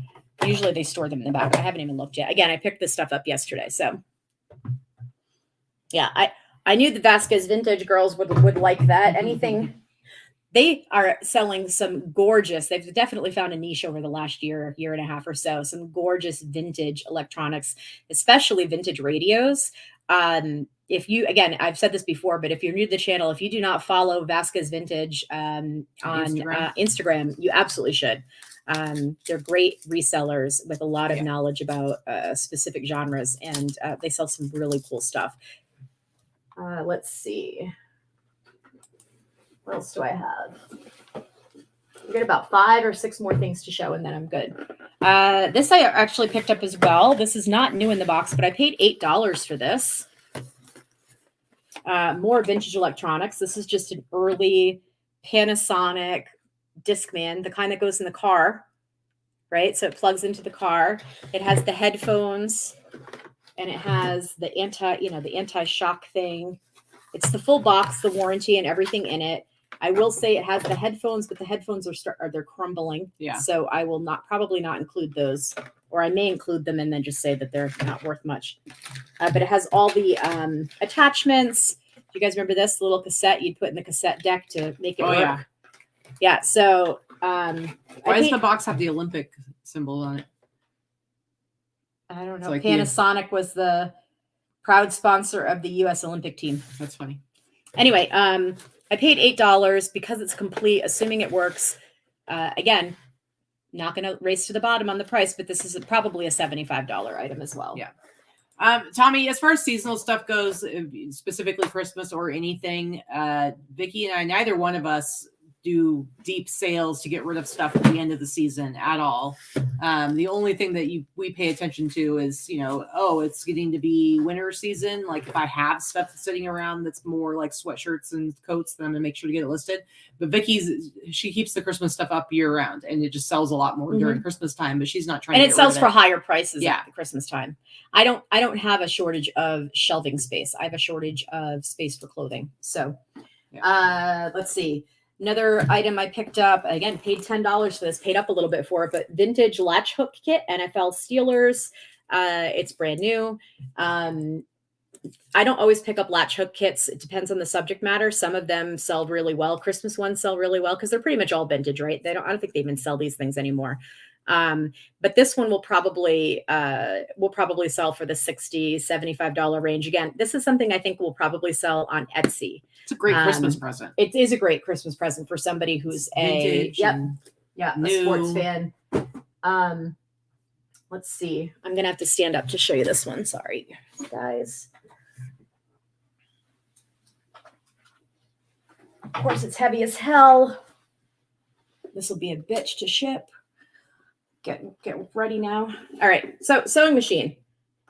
Usually they store them in the back. I haven't even looked yet. Again, I picked this stuff up yesterday. So yeah, I knew the Vasquez vintage girls would like that. Anything. They are selling some gorgeous, they've definitely found a niche over the last year and a half or so, some gorgeous vintage electronics, especially vintage radios. If you, again, I've said this before, but if you're new to the channel, if you do not follow Vasquez Vintage on Instagram, you absolutely should. They're great resellers with a lot of knowledge about specific genres, and they sell some really cool stuff. Let's see. What else do I have? We got about 5 or 6 more things to show, and then I'm good. This I actually picked up as well. This is not new in the box, but I paid $8 for this. More vintage electronics. This is just an early Panasonic Discman, the kind that goes in the car, right? So it plugs into the car. It has the headphones, and it has the anti-shock thing. It's the full box, the warranty, and everything in it. I will say it has the headphones, but the headphones they're crumbling. Yeah. So I will probably not include those, or I may include them and then just say that they're not worth much. But it has all the attachments. Do you guys remember this little cassette you'd put in the cassette deck to make it work? Yeah. Yeah. So why does the box have the Olympic symbol on it? I don't know. Like Panasonic was the proud sponsor of the U.S. Olympic team. That's funny. Anyway, I paid $8 because it's complete, assuming it works. Again, not going to race to the bottom on the price, but this is probably a $75 item as well. Yeah. Tommy, as far as seasonal stuff goes, specifically Christmas or anything, Vikki and I, neither one of us do deep sales to get rid of stuff at the end of the season at all. The only thing that we pay attention to is, it's getting to be winter season. Like if I have stuff sitting around that's more like sweatshirts and coats, then I'm gonna make sure to get it listed. But she keeps the Christmas stuff up year round, and it just sells a lot more during Christmas time. But she's not trying. And to it sells for higher prices Yeah. at Christmas time. I don't have a shortage of shelving space. I have a shortage of space for clothing. So, let's see. Another item I picked up, again, paid $10 for this, paid up a little bit for it, but vintage latch hook kit, NFL Steelers. It's brand new. I don't always pick up latch hook kits. It depends on the subject matter. Some of them sell really well. Christmas ones sell really well because they're pretty much all vintage, right? I don't think they even sell these things anymore. But this one will probably sell for the $60, $75 range. Again, this is something I think will probably sell on Etsy. It's a great Christmas present. It is a great Christmas present for somebody who's a sports fan. Let's see. I'm gonna have to stand up to show you this one. Sorry, guys. Of course, it's heavy as hell. This will be a bitch to ship. Get ready now. All right. So sewing machine,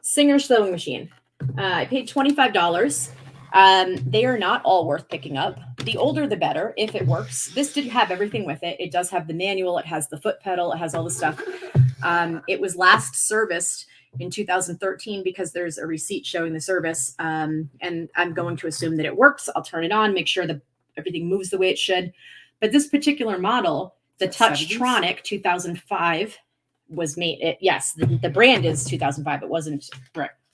Singer sewing machine. I paid $25. They are not all worth picking up. The older, the better, if it works. This did have everything with it. It does have the manual. It has the foot pedal. It has all the stuff. It was last serviced in 2013 because there's a receipt showing the service. And I'm going to assume that it works. I'll turn it on, make sure that everything moves the way it should. But this particular model, the Touchtronic 2005, was made. Yes, the brand is 2005. It wasn't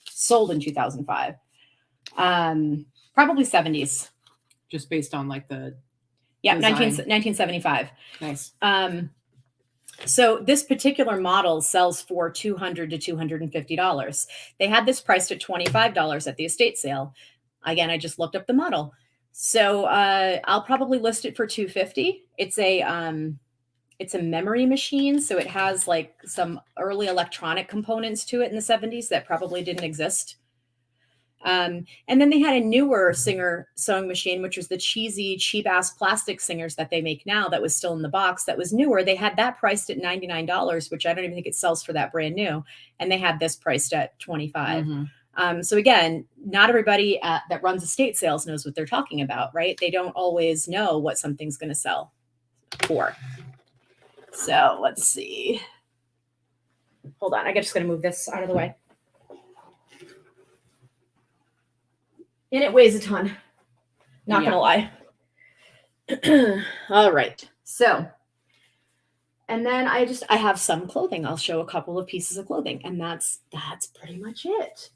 sold in 2005. Probably 70s. Just based on like the 1975. Nice. So this particular model sells for $200 to $250. They had this priced at $25 at the estate sale. Again, I just looked up the model. So I'll probably list it for $250. It's a memory machine, so it has like some early electronic components to it in the 70s that probably didn't exist. And then they had a newer Singer sewing machine, which was the cheesy, cheap-ass plastic Singers that they make now that was still in the box that was newer. They had that priced at $99, which I don't even think it sells for that brand new. And they had this priced at $25. So again, not everybody that runs estate sales knows what they're talking about, right? They don't always know what something's going to sell for. So let's see. Hold on. I'm just going to move this out of the way. And it weighs a ton. Not going to lie. All right. So, and then I have some clothing. I'll show a couple of pieces of clothing, and that's pretty much it.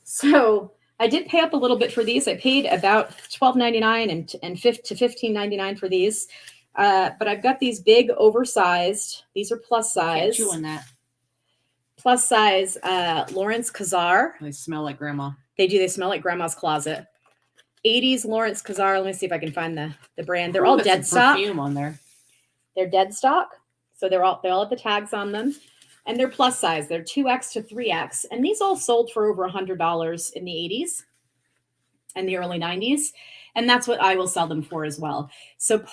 So I did pay up a little bit for these. I paid about $12.99 and to $15.99 for these. But I've got these big oversized. These are plus size. Can't chew on that. Plus size Lawrence Kazar. They smell like grandma. They do. They smell like grandma's closet. 80s Lawrence Kazar. Let me see if I can find the brand. They're all dead stock. Perfume on there. They're dead stock. So they all have the tags on them. And they're plus size. They're 2X to 3X. And these all sold for over $100 in the 80s and the early 90s. And that's what I will sell them for as well. So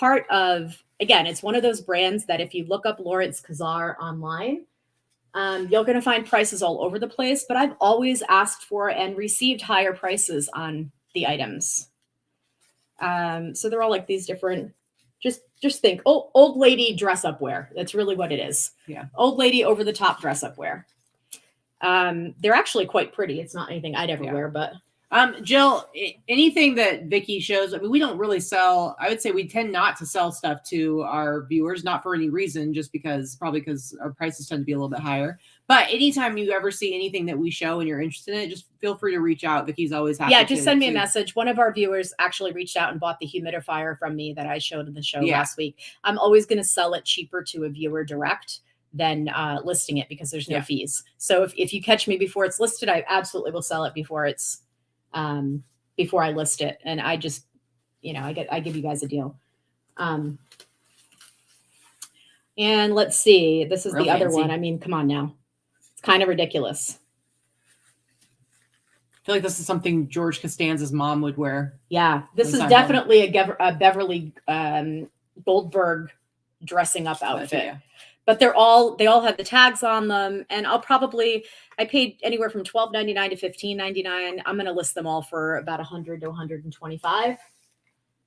again, it's one of those brands that if you look up Lawrence Kazar online, you're going to find prices all over the place. But I've always asked for and received higher prices on the items. So they're all like these different, just think, old lady dress up wear. That's really what it is. Yeah. Old lady over the top dress up wear. They're actually quite pretty. It's not anything I'd ever wear, but. Jill, anything that Vikki shows, I mean, we don't really sell, I would say we tend not to sell stuff to our viewers, not for any reason, just probably because our prices tend to be a little bit higher. But anytime you ever see anything that we show and you're interested in it, just feel free to reach out. Vikki's always happy. Yeah, just send me a message. One of our viewers actually reached out and bought the humidifier from me that I showed in the show last week. I'm always going to sell it cheaper to a viewer direct than listing it because there's no fees. So if you catch me before it's listed, I absolutely will sell it before I list it. And I just, I give you guys a deal. And let's see, this is the other one. I mean, come on now. It's kind of ridiculous. feel like this is something George Costanza's mom would wear. Yeah, this is Seinfeld. definitely a Beverly Goldberg dressing up outfit. Yeah. But they all have the tags on them, and I paid anywhere from $12.99 to $15.99. I'm going to list them all for about $100 to $125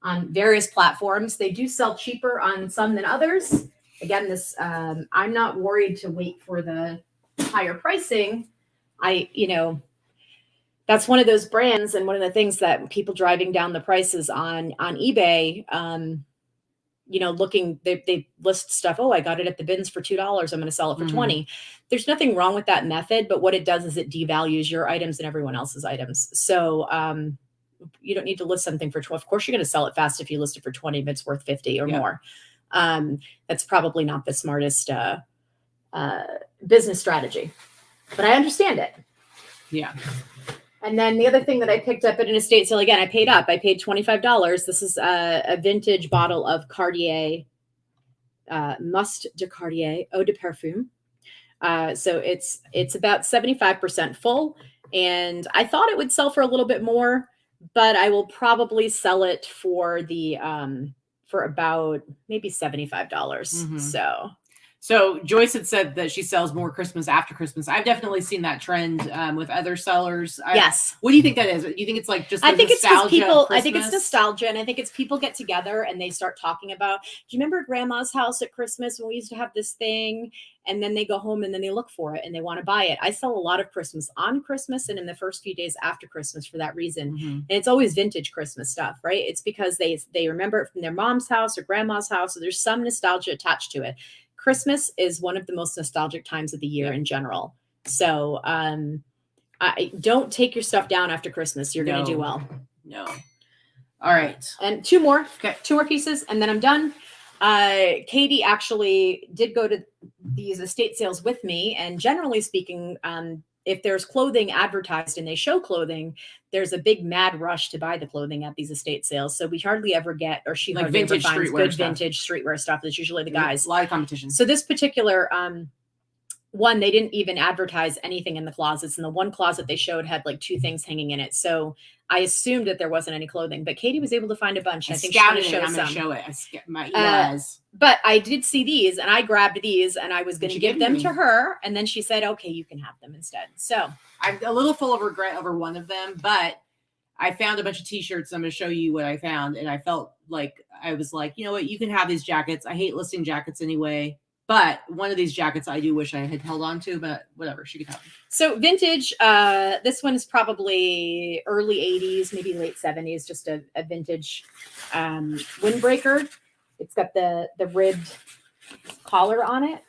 on various platforms. They do sell cheaper on some than others. Again, this I'm not worried to wait for the higher pricing. That's one of those brands, and one of the things that people driving down the prices on eBay. They list stuff. Oh, I got it at the bins for $2. I'm going to sell it for $20. There's nothing wrong with that method, but what it does is it devalues your items and everyone else's items. So you don't need to list something for 12. Of course, you're going to sell it fast if you list it for 20, if it's worth 50 or more. That's probably not the smartest business strategy, but I understand it. Yeah. And then the other thing that I picked up at an estate sale, again, I paid $25. This is a vintage bottle of Cartier, Must de Cartier Eau de Parfum. So it's about 75% full, and I thought it would sell for a little bit more, but I will probably sell it for for about maybe $75. So Joyce had said that she sells more Christmas after Christmas. I've definitely seen that trend with other sellers. Yes. What do you think that is? Do you think it's like just I think it's just people. I think it's Christmas? nostalgia, and I think it's people get together and they start talking about. Do you remember Grandma's house at Christmas when we used to have this thing? And then they go home and then they look for it and they want to buy it. I sell a lot of Christmas on Christmas and in the first few days after Christmas for that reason. And it's always vintage Christmas stuff, right? It's because they remember it from their mom's house or grandma's house. So there's some nostalgia attached to it. Christmas is one of the most nostalgic times of the year in general. So I don't take your stuff down after Christmas. You're going to do well. No. All right. And two more pieces, and then I'm done. Katy actually did go to these estate sales with me. And generally speaking, if there's clothing advertised and they show clothing, there's a big mad rush to buy the clothing at these estate sales. So we hardly ever get, or she like hardly ever vintage finds streetwear good stuff. vintage streetwear stuff. That's usually the guys. A lot of competition. So this particular one, they didn't even advertise anything in the closets. And the one closet they showed had like 2 things hanging in it. So I assumed that there wasn't any clothing, but Katy was able to find a bunch. I think she's going to show some. I'm going to show it. My eyes. But I did see these, and I grabbed these, and I was going to give them to her. And then she said, okay, you can have them instead. So I'm a little full of regret over one of them, but I found a bunch of T-shirts. I'm going to show you what I found. And I felt like, I was like, you know what? You can have these jackets. I hate listing jackets anyway. But one of these jackets I do wish I had held on to, but whatever, she could have them. So vintage, this one is probably early 80s, maybe late 70s, just a vintage windbreaker. It's got the ribbed collar on it.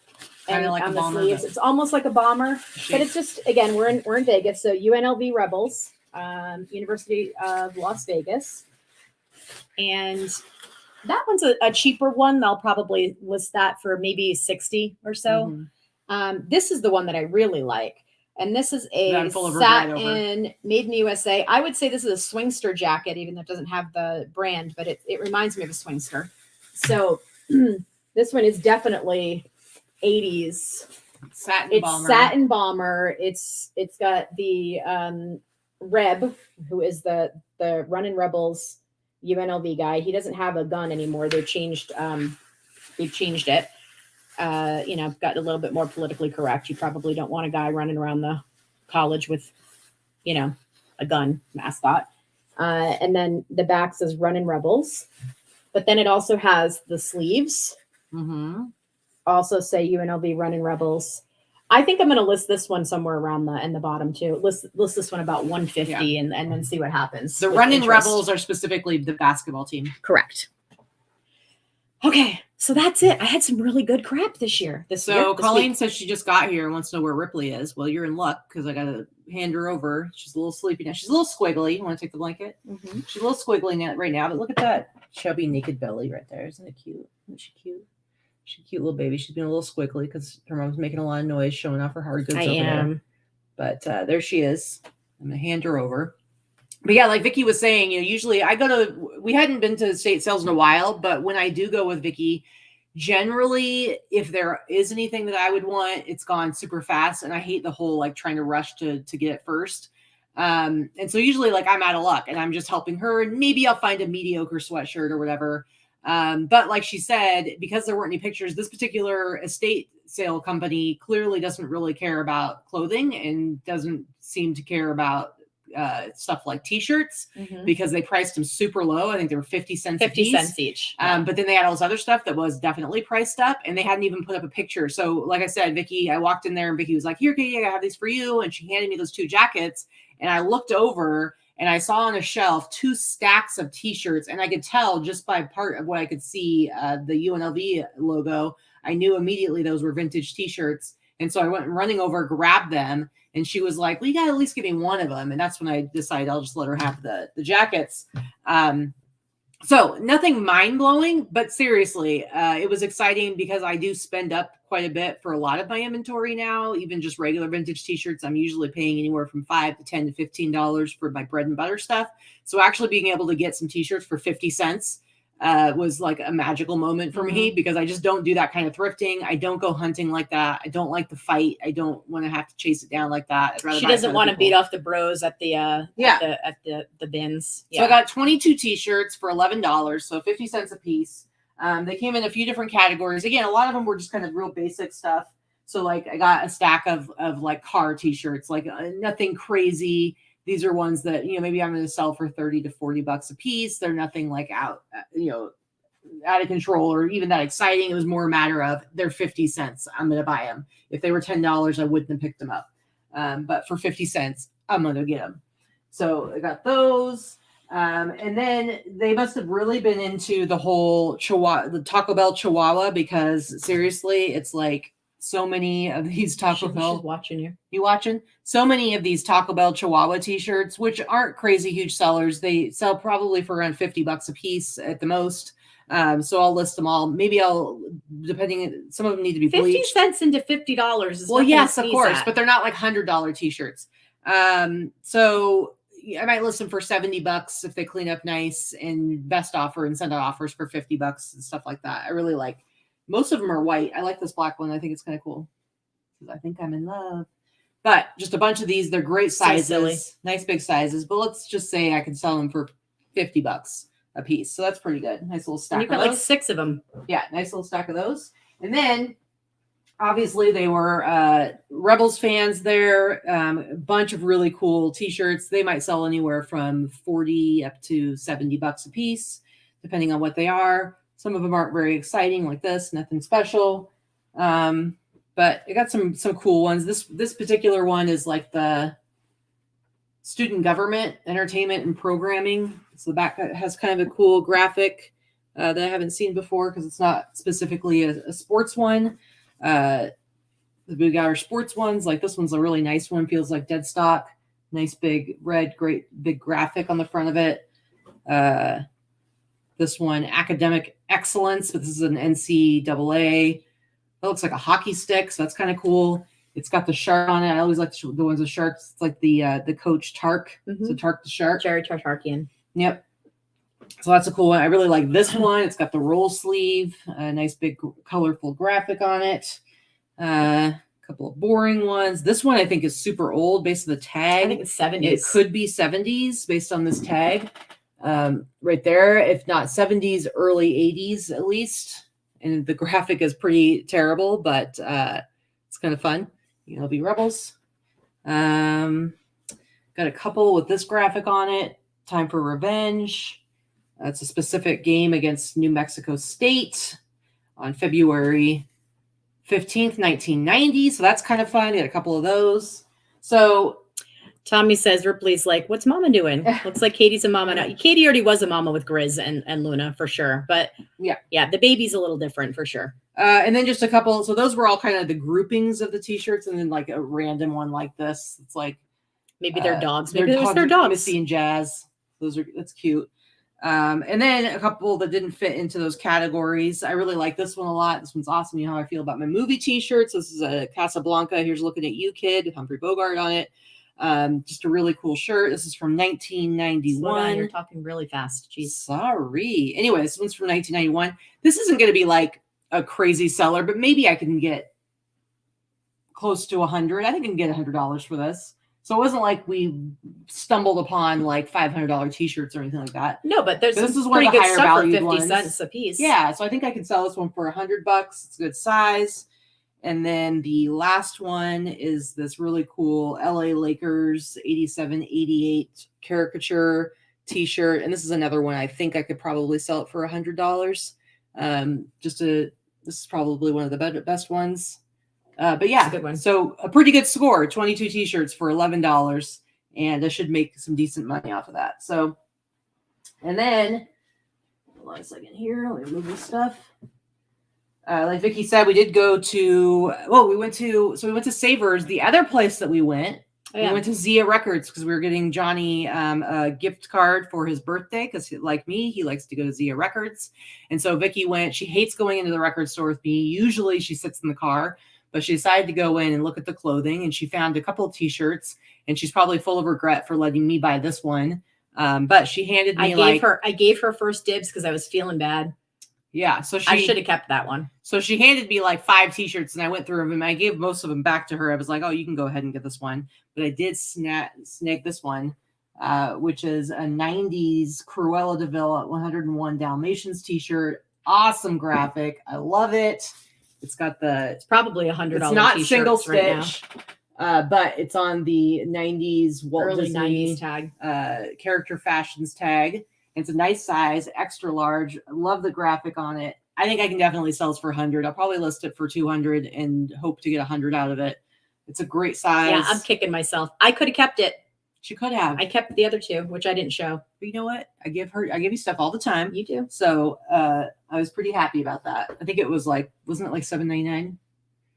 And like on a the sleeves. It's almost like a bomber. But it's just, again, we're in Vegas. So UNLV Rebels, University of Las Vegas. And that one's a cheaper one. They'll probably list that for maybe 60 or so. This is the one that I really like. And this is a satin made in the USA. I would say this is a Swingster jacket, even though it doesn't have the brand, but it reminds me of a Swingster. So this one is definitely 80s. Satin bomber. It's got the Reb, who is the Runnin' Rebels UNLV guy. He doesn't have a gun anymore. They've changed it. Got a little bit more politically correct. You probably don't want a guy running around the college with, a gun mascot. And then the back says Runnin' Rebels. But then it also has the sleeves. Also say UNLV Runnin' Rebels. I think I'm going to list this one somewhere around in the bottom too. List this one about 150 and then see what happens. The Runnin' Rebels are specifically the basketball team. Correct. Okay, so that's it. I had some really good crap this year. Colleen says she just got here and wants to know where Ripley is. Well, you're in luck because I got to hand her over. She's a little sleepy now. She's a little squiggly. You want to take the blanket? She's a little squiggly right now, but look at that chubby naked belly right there. Isn't it cute? Isn't she cute? She's a cute little baby. She's been a little squiggly because her mom's making a lot of noise, showing off her hard goods over there. But there she is. I'm going to hand her over. But yeah, like Vikki was saying, usually we hadn't been to estate sales in a while, but when I do go with Vikki, generally, if there is anything that I would want, it's gone super fast. And I hate the whole like trying to rush to get it first. And so usually like I'm out of luck and I'm just helping her and maybe I'll find a mediocre sweatshirt or whatever. But like she said, because there weren't any pictures, this particular estate sale company clearly doesn't really care about clothing and doesn't seem to care about stuff like T-shirts because they priced them super low. I think they were 50 cents 50 cents each. But then they had all this other stuff that was definitely priced up and they hadn't even put up a picture. So like I said, Vikki, I walked in there and Vikki was like, here, Katy, I have these for you. And she handed me those 2 jackets and I looked over and I saw on a shelf 2 stacks of T-shirts and I could tell just by part of what I could see, the UNLV logo, I knew immediately those were vintage T-shirts. And so I went running over, grabbed them. And she was like, well, you got to at least give me one of them. And that's when I decided I'll just let her have the jackets. So nothing mind blowing, but seriously, it was exciting because I do spend up quite a bit for a lot of my inventory now, even just regular vintage T-shirts. I'm usually paying anywhere from $5 to $10 to $15 for my bread and butter stuff. So actually being able to get some T-shirts for 50 cents was like a magical moment for me because I just don't do that kind of thrifting. I don't go hunting like that. I don't like to fight. I don't want to have to chase it down like that. She doesn't want to beat off the bros at the at the bins. So I got 22 T-shirts for $11, so 50 cents a piece. They came in a few different categories. Again, a lot of them were just kind of real basic stuff. So like I got a stack of like car T-shirts, like nothing crazy. These are ones that, maybe I'm going to sell for 30 to 40 bucks a piece. They're nothing like out of control or even that exciting. It was more a matter of they're 50 cents. I'm going to buy them. If they were $10, I wouldn't have picked them up. But for 50 cents, I'm going to get them. So I got those. And then they must have really been into the whole the Taco Bell Chihuahua because seriously, it's like so many of these Taco Bell. She's watching you. You watching? So many of these Taco Bell Chihuahua T-shirts, which aren't crazy huge sellers. They sell probably for around 50 bucks a piece at the most. So I'll list them all. Maybe depending, some of them need to be bleached. 50 cents into $50 is well, yes, of course, but they're not like $100 T-shirts. So I might list them for 70 bucks if they clean up nice and best offer and send out offers for 50 bucks and stuff like that. I really like, most of them are white. I like this black one. I think it's kind of cool. I think I'm in love. But just a bunch of these, they're great sizes, nice big sizes. But let's just say I can sell them for 50 bucks a piece. So that's pretty good. Nice little stack. You got like 6 of them. Yeah, nice little stack of those. And then obviously they were Rebels fans there. A bunch of really cool T-shirts. They might sell anywhere from 40 up to 70 bucks a piece, depending on what they are. Some of them aren't very exciting like this, nothing special. But I got some cool ones. This particular one is like the student government, entertainment, and programming. So the back has kind of a cool graphic that I haven't seen before because it's not specifically a sports one. The big our sports ones, like this one's a really nice one. Feels like dead stock. Nice big red, great big graphic on the front of it. This one, academic excellence. This is an NCAA. It looks like a hockey stick, so that's kind of cool. It's got the shark on it. I always like the ones with sharks. It's like the coach Tark. So Tark the shark. Jerry Tartarkian. Yep. So that's a cool one. I really like this one. It's got the roll sleeve, a nice big colorful graphic on it. A couple of boring ones. This one I think is super old based on the tag. I think it's 70s. It could be 70s based on this tag. Right there, if not 70s, early 80s at least. And the graphic is pretty terrible, but it's kind of fun. UNLV Rebels. Got a couple with this graphic on it. Time for Revenge. It's a specific game against New Mexico State on February 15th, 1990. So that's kind of fun. Got a couple of those. So Tommy says Ripley's like, what's Mama doing? Looks like Katie's a mama now. Katy already was a mama with Grizz and Luna for sure. But yeah, the baby's a little different for sure. And then just a couple. So those were all kind of the groupings of the T-shirts. And then like a random one like this. It's like maybe they're dogs. Maybe it was their dogs. Missy and Jazz. That's cute. And then a couple that didn't fit into those categories. I really like this one a lot. This one's awesome. You know how I feel about my movie T-shirts. This is a Casablanca. Here's Looking at You Kid, Humphrey Bogart on it. Just a really cool shirt. This is from 1991. Slow down, you're talking really fast. Jeez. Sorry. Anyway, this one's from 1991. This isn't going to be like a crazy seller, but maybe I can get close to 100. I think I can get $100 for this. So it wasn't like we stumbled upon like $500 T-shirts or anything like that. No, but there's This is one pretty of the good higher stuff for valued 50 ones. cents a piece. Yeah, so I think I could sell this one for $100. It's a good size. And then the last one is this really cool LA Lakers 87-88 caricature T-shirt. And this is another one I think I could probably sell it for $100. This is probably one of the best ones. But yeah, a good one. So a pretty good score, 22 T-shirts for $11. And I should make some decent money off of that. So, and then, hold on a second here. Let me move this stuff. Like Vikki said, we did go to, we went to Savers. The other place that we went, we went to Zia Records because we were getting Johnny a gift card for his birthday because like me, he likes to go to Zia Records. And so Vikki went. She hates going into the record store with me. Usually she sits in the car, but she decided to go in and look at the clothing, and she found a couple of T-shirts, and she's probably full of regret for letting me buy this one. But she handed me I gave her first dibs because I was feeling bad. Yeah, so I should have kept that one. So she handed me like 5 T-shirts, and I went through them, and I gave most of them back to her. I was like, "Oh, you can go ahead and get this one," but I did snag this one, which is a '90s Cruella Deville 101 Dalmatians T-shirt. Awesome graphic, I love it. It's got It's probably $100. It's not single right stitch, but it's on the '90s Walt early Disney 90s tag. Character Fashions tag. It's a nice size, extra large. I love the graphic on it. I think I can definitely sell this for $100. I'll probably list it for $200 and hope to get $100 out of it. It's a great size. Yeah, I'm kicking myself. I could have kept it. She could have. I kept the other 2, which I didn't show. But you know what? I give you stuff all the time. You do. So I was pretty happy about that. I think it was like, wasn't it like $7.99?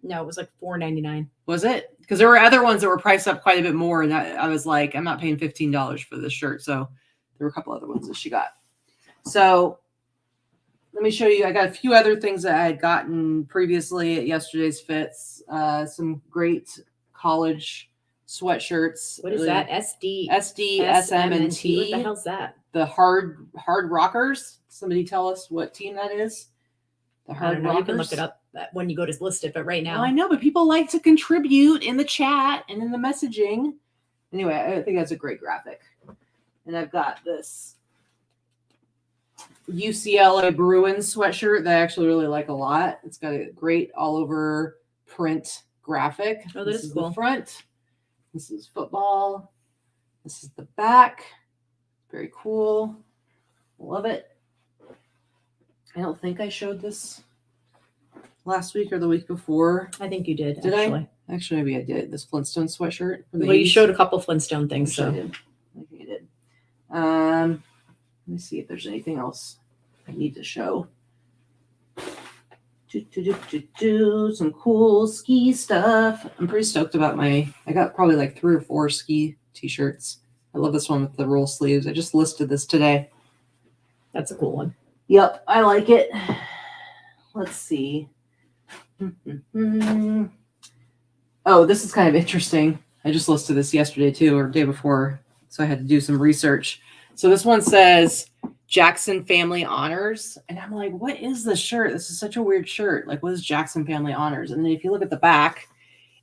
No, it was like $4.99. Was it? Because there were other ones that were priced up quite a bit more, and I was like, I'm not paying $15 for this shirt. So there were a couple other ones that she got. So let me show you. I got a few other things that I had gotten previously at yesterday's fits. Some great college sweatshirts. What is that? SD, SM, and T. What the hell's that? The hard rockers. Somebody tell us what team that is. The hard rockers. You can look it up when you go to list it, but right now. Well, I know, but people like to contribute in the chat and in the messaging. Anyway, I think that's a great graphic. And I've got this UCLA Bruins sweatshirt that I actually really like a lot. It's got a great all over print graphic. Oh, that is cool. The front. This is football. This is the back. Very cool. Love it. I don't think I showed this last week or the week before. I think you did. Did actually. I? Actually, maybe I did. This Flintstone sweatshirt. Well, you showed a couple Flintstone things, so. I did. I think I did. Let me see if there's anything else I need to show. Some cool ski stuff. I'm pretty stoked about I got probably like 3 or 4 ski T-shirts. I love this one with the roll sleeves. I just listed this today. That's a cool one. Yep, I like it. Let's see. Oh, this is kind of interesting. I just listed this yesterday too, or day before, so I had to do some research. So this one says Jackson Family Honors, and I'm like, what is this shirt? This is such a weird shirt. Like, what is Jackson Family Honors? And then if you look at the back,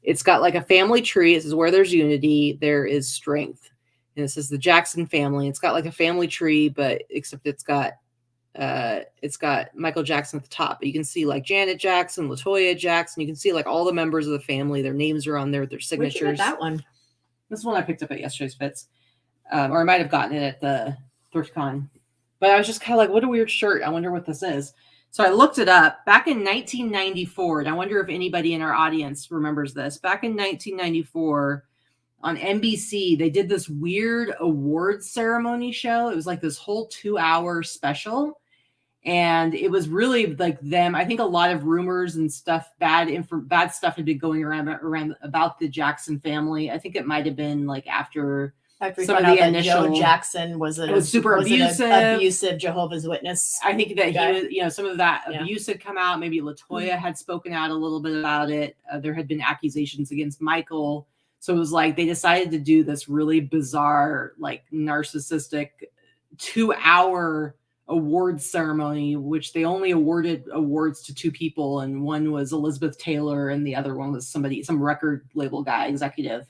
it's got like a family tree. It says where there's unity, there is strength. And it says the Jackson family. It's got like a family tree, but except it's got Michael Jackson at the top. But you can see like Janet Jackson, LaToya Jackson. You can see like all the members of the family. Their names are on there, their signatures. Where'd you get that one? This one I picked up at yesterday's fits. Or I might have gotten it at the ThriftCon. But I was just kind of like, what a weird shirt. I wonder what this is. So I looked it up. Back in 1994, and I wonder if anybody in our audience remembers this. Back in 1994, on NBC, they did this weird awards ceremony show. It was like this whole 2-hour special. And it was really like them. I think a lot of rumors and stuff, bad stuff had been going around about the Jackson family. I think it might have been like after some of the initial. Joe Jackson was super abusive. Abusive Jehovah's Witness. I think that he was, some of that abuse had come out. Maybe LaToya had spoken out a little bit about it. There had been accusations against Michael. So it was like they decided to do this really bizarre, like narcissistic 2-hour awards ceremony, which they only awarded awards to 2 people. And one was Elizabeth Taylor and the other one was some record label guy, executive.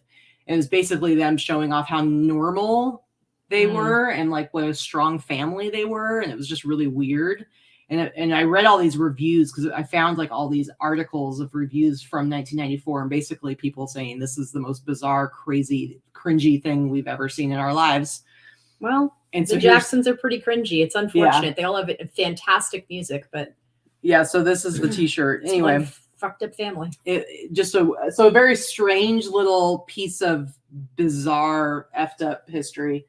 And it was basically them showing off how normal they were and like what a strong family they were. And it was just really weird. And I read all these reviews because I found like all these articles of reviews from 1994 and basically people saying this is the most bizarre, crazy, cringy thing we've ever seen in our lives. Well, and so the Jacksons are pretty cringy. It's unfortunate. Yeah. They all have fantastic music, but yeah. So this is the T-shirt. Anyway, fucked up family. So a very strange little piece of bizarre effed up history.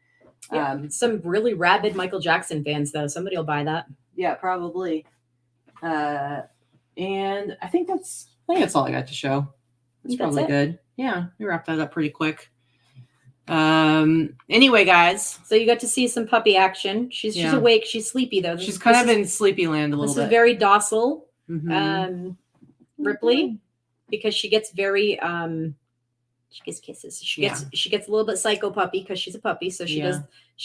Yeah, some really rabid Michael Jackson fans though. Somebody will buy that. Yeah, probably. And I think that's all I got to show. That's probably good. Yeah, we wrapped that up pretty quick. Anyway, guys. So you got to see some puppy action. She's awake. She's sleepy though. She's kind of in sleepy land a little bit. This is very docile. Ripley, because she gets very she gets kisses. She gets a little bit psycho puppy because she's a puppy. So she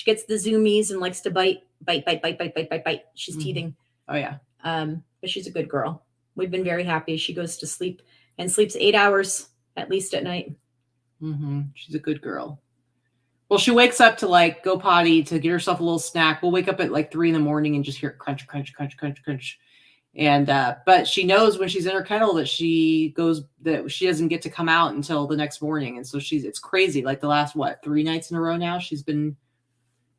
gets the zoomies and likes to bite. She's teething. Oh yeah. But she's a good girl. We've been very happy. She goes to sleep and sleeps 8 hours at least at night. She's a good girl. Well, she wakes up to like go potty to get herself a little snack. We'll wake up at like 3 a.m. and just hear crunch, crunch, crunch, crunch, crunch. And but she knows when she's in her kennel that she doesn't get to come out until the next morning. And so it's crazy. Like the last 3 nights in a row now, she's been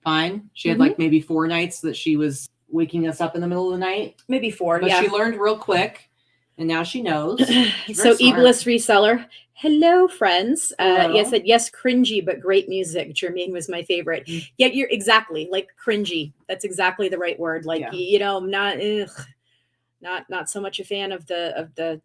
fine. She had like maybe 4 nights that she was waking us up in the middle of the night. Maybe 4. But she learned real quick. And now she knows. So Ebliss reseller. Hello, friends. Yes, cringy, but great music. Jermaine was my favorite. Yeah, you're exactly like cringy. That's exactly the right word. Like, I'm not so much a fan of the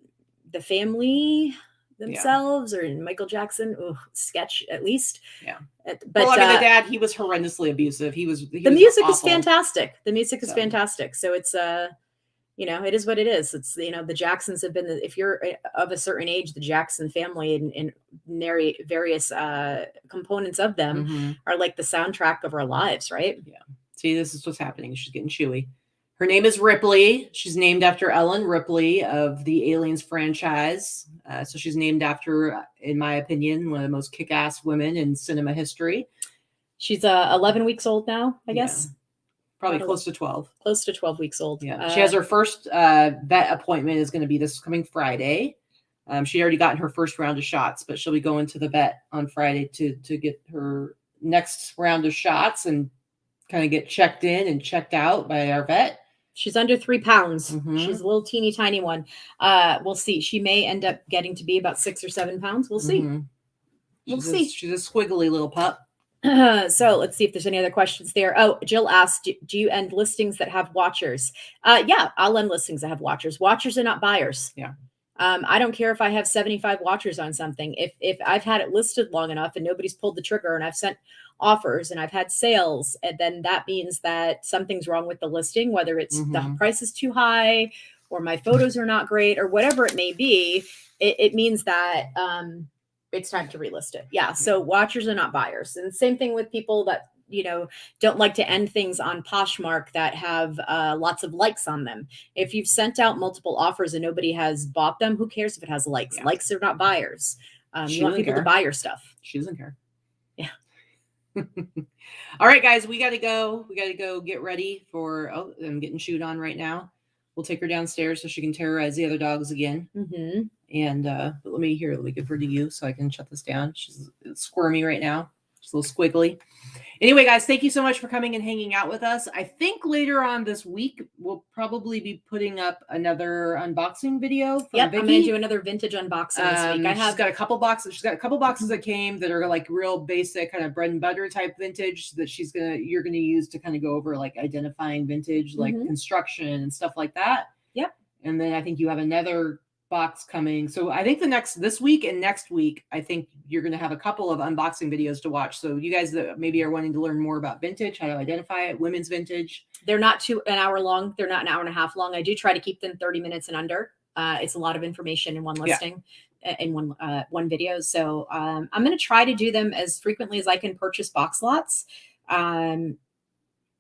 family themselves or Michael Jackson sketch at least. Yeah. But well, I mean, the dad, he was horrendously abusive. The music is fantastic. The music is fantastic. So it's it is what it is. It's the Jacksons have been if you're of a certain age, the Jackson family and various components of them are like the soundtrack of our lives, right? Yeah. See, this is what's happening. She's getting chewy. Her name is Ripley. She's named after Ellen Ripley of the Aliens franchise. So she's named after, in my opinion, one of the most kick-ass women in cinema history. She's 11 weeks old now, I guess. Probably close to 12. Close to 12 weeks old. Yeah. She has her first vet appointment is going to be this coming Friday. She already gotten her first round of shots, but she'll be going to the vet on Friday to get her next round of shots and kind of get checked in and checked out by our vet. She's under 3 pounds. She's a little teeny tiny one. We'll see. She may end up getting to be about 6 or 7 pounds. We'll see. We'll see. She's a squiggly little pup. So let's see if there's any other questions there. Oh, Jill asked, do you end listings that have watchers? Yeah, I'll end listings that have watchers. Watchers are not buyers. Yeah. I don't care if I have 75 watchers on something. If I've had it listed long enough and nobody's pulled the trigger and I've sent offers and I've had sales, and then that means that something's wrong with the listing, whether it's the price is too high or my photos are not great or whatever it may be, it means that it's time to relist it. Yeah. So watchers are not buyers. And same thing with people that, don't like to end things on Poshmark that have lots of likes on them. If you've sent out multiple offers and nobody has bought them, who cares if it has likes? Yeah. Likes are not buyers. You want people to buy your stuff. She doesn't care. Yeah. All right, guys, we got to go. We got to go get ready for, I'm getting chewed on right now. We'll take her downstairs so she can terrorize the other dogs again. And let me give her to you so I can shut this down. She's squirmy right now. She's a little squiggly. Anyway, guys, thank you so much for coming and hanging out with us. I think later on this week, we'll probably be putting up another unboxing video. Yep, Vikki. I'm going to do another vintage unboxing this week. She's got a couple boxes. She's got a couple boxes that came that are like real basic kind of bread and butter type vintage that you're going to use to kind of go over like identifying vintage, like construction and stuff like that. Yep. And then I think you have another box coming. So I think this week and next week, I think you're going to have a couple of unboxing videos to watch. So you guys that maybe are wanting to learn more about vintage, how to identify it, women's vintage. They're not an hour long. They're not an hour and a half long. I do try to keep them 30 minutes and under. It's a lot of information in one listing, in one video. So I'm going to try to do them as frequently as I can purchase box lots.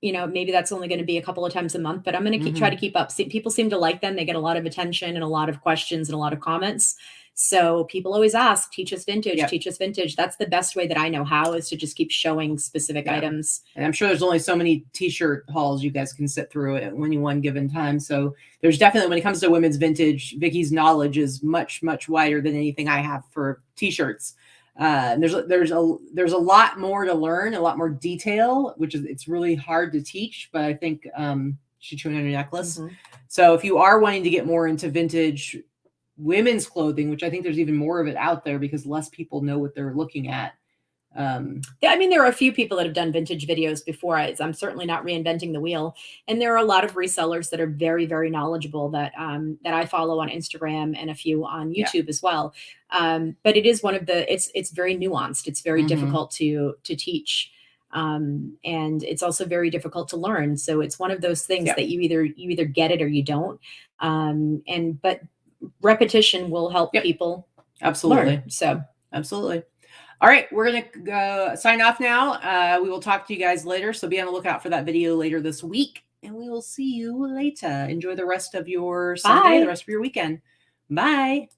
maybe that's only going to be a couple of times a month, but I'm going to try to keep up. People seem to like them. They get a lot of attention and a lot of questions and a lot of comments. So people always ask, teach us vintage, teach us vintage. That's the best way that I know how, is to just keep showing specific items. And I'm sure there's only so many T-shirt hauls you guys can sit through at any one given time. So there's definitely, when it comes to women's vintage, Vikki's knowledge is much, much wider than anything I have for T-shirts. There's a lot more to learn, a lot more detail, it's really hard to teach, but I think she's chewing on your necklace. So if you are wanting to get more into vintage women's clothing, which I think there's even more of it out there because less people know what they're looking at. There are a few people that have done vintage videos before. I'm certainly not reinventing the wheel. And there are a lot of resellers that are very, very knowledgeable that I follow on Instagram, and a few on YouTube as well. But it is it's very nuanced. It's very difficult to teach. And it's also very difficult to learn. So it's one of those things that you either get it or you don't. But repetition will help people learn. So absolutely. All right, we're going to go sign off now. We will talk to you guys later. So be on the lookout for that video later this week, and we will see you later. Enjoy the rest of your Sunday, the rest of your weekend. Bye.